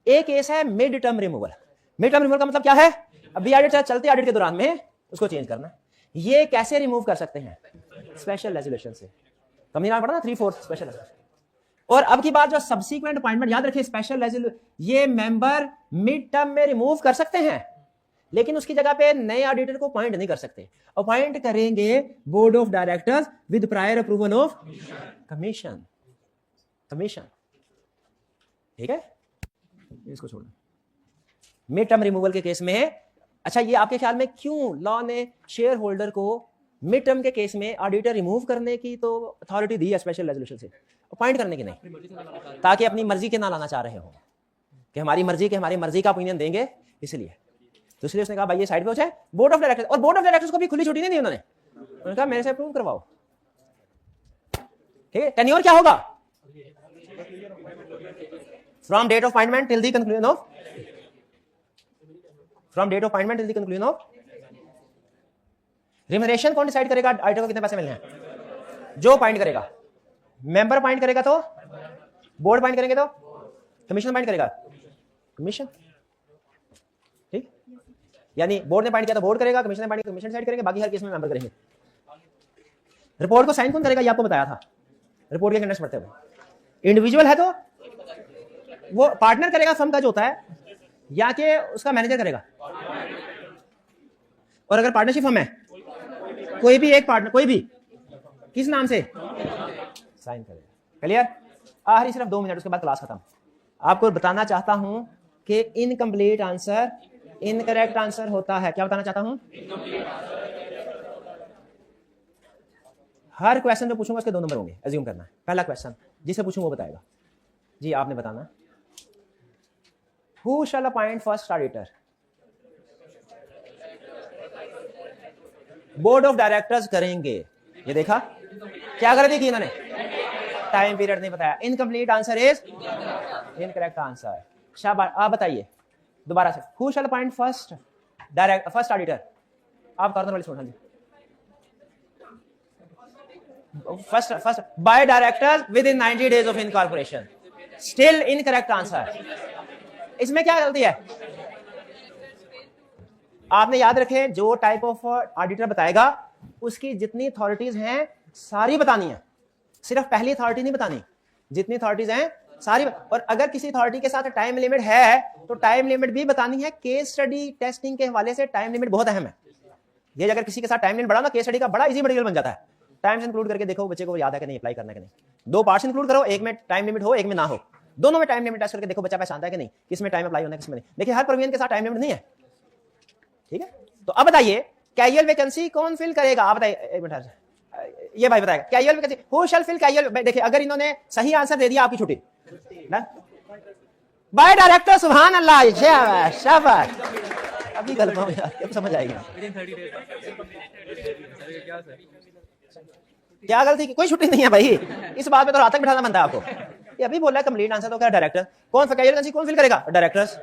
है। एक केस है mid term removal. Mid term removal का मतलब क्या है? अभी ऑडिट चलते ऑडिट के दौरान में उसको चेंज करना है। ये कैसे रिमूव कर सकते हैं? स्पेशल रेजोल्यूशन से। कंपनी नाम पढ़ा ना, 3/4 स्पेशल रेजोल्यूशन। और अब की बात जो सब्सीक्वेंट अपॉइंटमेंट, याद रखिए स्पेशल रेजोल्यूशन ये मेंबर मिड टर्म में रिमूव कर सकते हैं, लेकिन उसकी जगह पे नए ऑडिटर को अपॉइंट नहीं कर सकते। अपॉइंट करेंगे board of directors with prior approval of commission. ठीक है, इसको छोड़ना। मिड टर्म रिमूवल के केस में, अच्छा ये आपके ख्याल में क्यों लॉ ने शेयर होल्डर को मिड टर्म के केस में ऑडिटर रिमूव करने की तो अथॉरिटी दी है स्पेशल रेजोल्यूशन से, अपॉइंट करने की नहीं? ताकि अपनी मर्जी के ना लाना चाह रहे हो कि हमारी मर्जी का ओपिनियन देंगे, इसलिए। तो इसलिए उसने कहा भाई ये साइड पे हो जाए बोर्ड ऑफ डायरेक्टर्स। और बोर्ड ऑफ डायरेक्टर्स को भी खुली छुट्टी नहीं दी उन्होंने कहा मेरे से अप्रूव करवाओ। ठीक है, टेन्योर क्या होगा? From date of appointment till the conclusion of remuneration कौन डिसाइड करेगा ऑडिटर को कितने पैसे मिलने हैं? जो अपॉइंट करेगा। मेंबर अपॉइंट करेगा तो बोर्ड अपॉइंट करेंगे तो कमीशन अपॉइंट करेगा, कमीशन। ठीक, यानी बोर्ड ने अपॉइंट किया तो बोर्ड करेगा, कमीशन ने अपॉइंट किया कमीशन डिसाइड करेंगे, बाकी हर केस में मेंबर करेंगे। रिपोर्ट को साइन कौन करेगा? ये आपको बताया था, रिपोर्ट के कंटेंट्स पढ़ते हुए। इंडिविजुअल है तो वो पार्टनर करेगा फर्म का जो होता है, या कि उसका मैनेजर करेगा। और अगर पार्टनरशिप फर्म है, कोई भी एक पार्टनर, कोई भी किस नाम से साइन करेगा। क्लियर? आखिरी सिर्फ 2 मिनट, उसके बाद क्लास खत्म। आपको बताना चाहता हूं कि इनकम्प्लीट आंसर इनकरेक्ट आंसर होता है। क्या बताना चाहता हूं? हर क्वेश्चन जो पूछूंगा उसके 2 नंबर होंगे, एज्यूम करना है। पहला क्वेश्चन जिसे पूछूंगा वो बताएगा। जी आपने बताना, who shall appoint first auditor? Board of directors करेंगे। ये देखा क्या गलती की इन्होंने? टाइम पीरियड नहीं बताया। Incomplete answer is incorrect answer. शाबाश। आप बताइए दोबारा से, who shall appoint first auditor? आप कॉर्नर वाली सुन। First by directors within 90 days of incorporation. Still incorrect answer. इसमें क्या गलती है? आपने याद रखें, जो टाइप ऑफ ऑडिटर बताएगा उसकी जितनी अथॉरिटीज हैं सारी बतानी है, सिर्फ पहली अथॉरिटी नहीं बतानी, जितनी अथॉरिटीज हैं सारी। और अगर किसी अथॉरिटी के साथ टाइम लिमिट है तो टाइम लिमिट भी बतानी है। केस स्टडी टेस्टिंग के हवाले से टाइम लिमिट बहुत अहम है। ये अगर किसी के साथ टाइम लिमिट बढ़ा ना, केस स्टडी का बड़ा इजी मटेरियल बन जाता है। टाइम्स इंक्लूड करके देखो बच्चे को याद है कि नहीं, अप्लाई करना है कि नहीं। 2 पार्ट्स इंक्लूड करो, एक में टाइम लिमिट हो, एक में ना हो। दोनों में टाइम लिमिट टेस्ट करके देखो बच्चा पहचानता है कि नहीं, किसमें टाइम अप्लाई होना है, किसमें नहीं। देखिए हर प्रोविजन के साथ टाइम लिमिट नहीं है। ठीक है, तो अब बताइए कैजुअल वैकेंसी कौन फिल करेगा? आप बताइए, एक मिनट, ये भाई बताएगा casual vacancy. Who shall fill casual? देखिए अगर इन्होंने सही आंसर दे दिया आपकी छुट्टी बाय डायरेक्टर। सुभान अल्लाह, शाबाश। अभी गलत हो यार, अब समझ आएगी। क्या गलती की? कोई छुट्टी नहीं है भाई, इस बात पे तो रात तक बिठाना बनता है आपको। ये अभी बोला कंप्लीट आंसर तो क्या डायरेक्टर। कौन कैजुअल वैकेंसी कौन फिल करेगा? डायरेक्टर्स।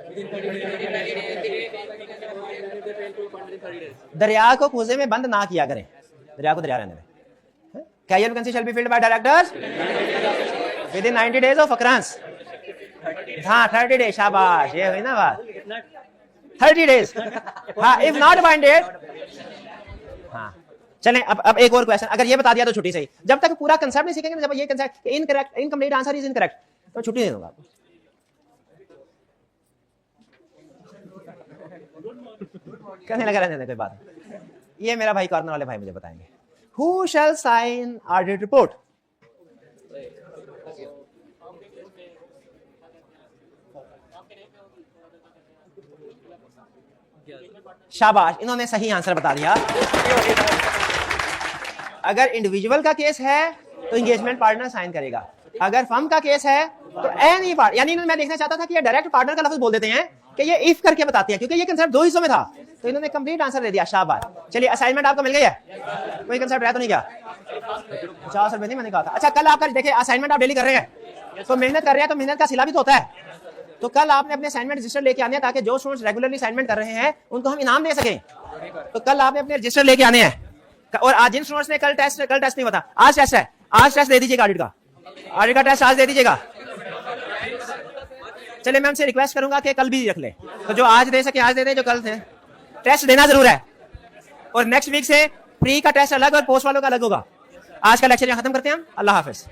दरिया को कुएं में बंद ना किया करें, दरिया को दरिया रहने दें। Casual vacancy shall be filled by directors within 90 days of occurrence. हाँ 30 डेज, शाबाश, ये हुई ना बात, 30 डेज। हाँ इफ नॉट बाइंडेड। हाँ चलें, अब एक और क्वेश्चन, अगर ये बता दिया तो छुट्टी सही। जब तक पूरा कंसेप्ट नहीं सीखेंगे, जब ये concept incorrect, incomplete answer is incorrect, तो छुट्टी दे दूंगा आपको। कहने लगा रहने दे, कोई बात नहीं। ये मेरा भाई कॉर्नर वाले भाई मुझे बताएंगे। Who shall sign audit report? शाबाश, इन्होंने सही आंसर बता दिया। अगर इंडिविजुअल का केस है तो एंगेजमेंट पार्टनर साइन करेगा, अगर फर्म का केस है तो एनी पार्ट, यानी मैं देखना चाहता था कि ये डायरेक्ट पार्टनर का लफ्ज बोल देते हैं कि ये इफ करके बताते हैं, क्योंकि ये कंसेप्ट 2 हिस्सों में था, तो इन्होंने कंप्लीट आंसर दे दिया। शाबाश। चलिए असाइनमेंट आपको मिल गई है, कोई कंसेप्ट रह तो नहीं गया? 50 रुपए नहीं मैंने कहा था। अच्छा कल आपका देखिए असाइनमेंट आप डेली कर रहे हैं, तो मेहनत कर रहे हैं, तो मेहनत का सिला भी तो होता है। तो कल आपने अपने असाइनमेंट रजिस्टर लेके आने हैं, ताकि जो स्टूडेंट्स रेगुलरली असाइनमेंट कर रहे हैं उनको हम इनाम दे सकें। तो कल आपने अपने रजिस्टर लेके आने हैं, और आज जिन स्टूडेंट्स ने कल टेस्ट नहीं होता, आज टेस्ट है, आज टेस्ट दे दीजिएगा, ऑडिट का टेस्ट आज दे दीजिएगा। चलिए मैं उनसे रिक्वेस्ट करूंगा कि कल भी रख ले, तो जो आज दे सके आज दे दे, जो कल थे टेस्ट देना जरूर है। और नेक्स्ट वीक से प्री का टेस्ट अलग और पोस्ट वालों का अलग होगा। आज का लेक्चर यहाँ खत्म करते हैं हम। अल्लाह हाफिज।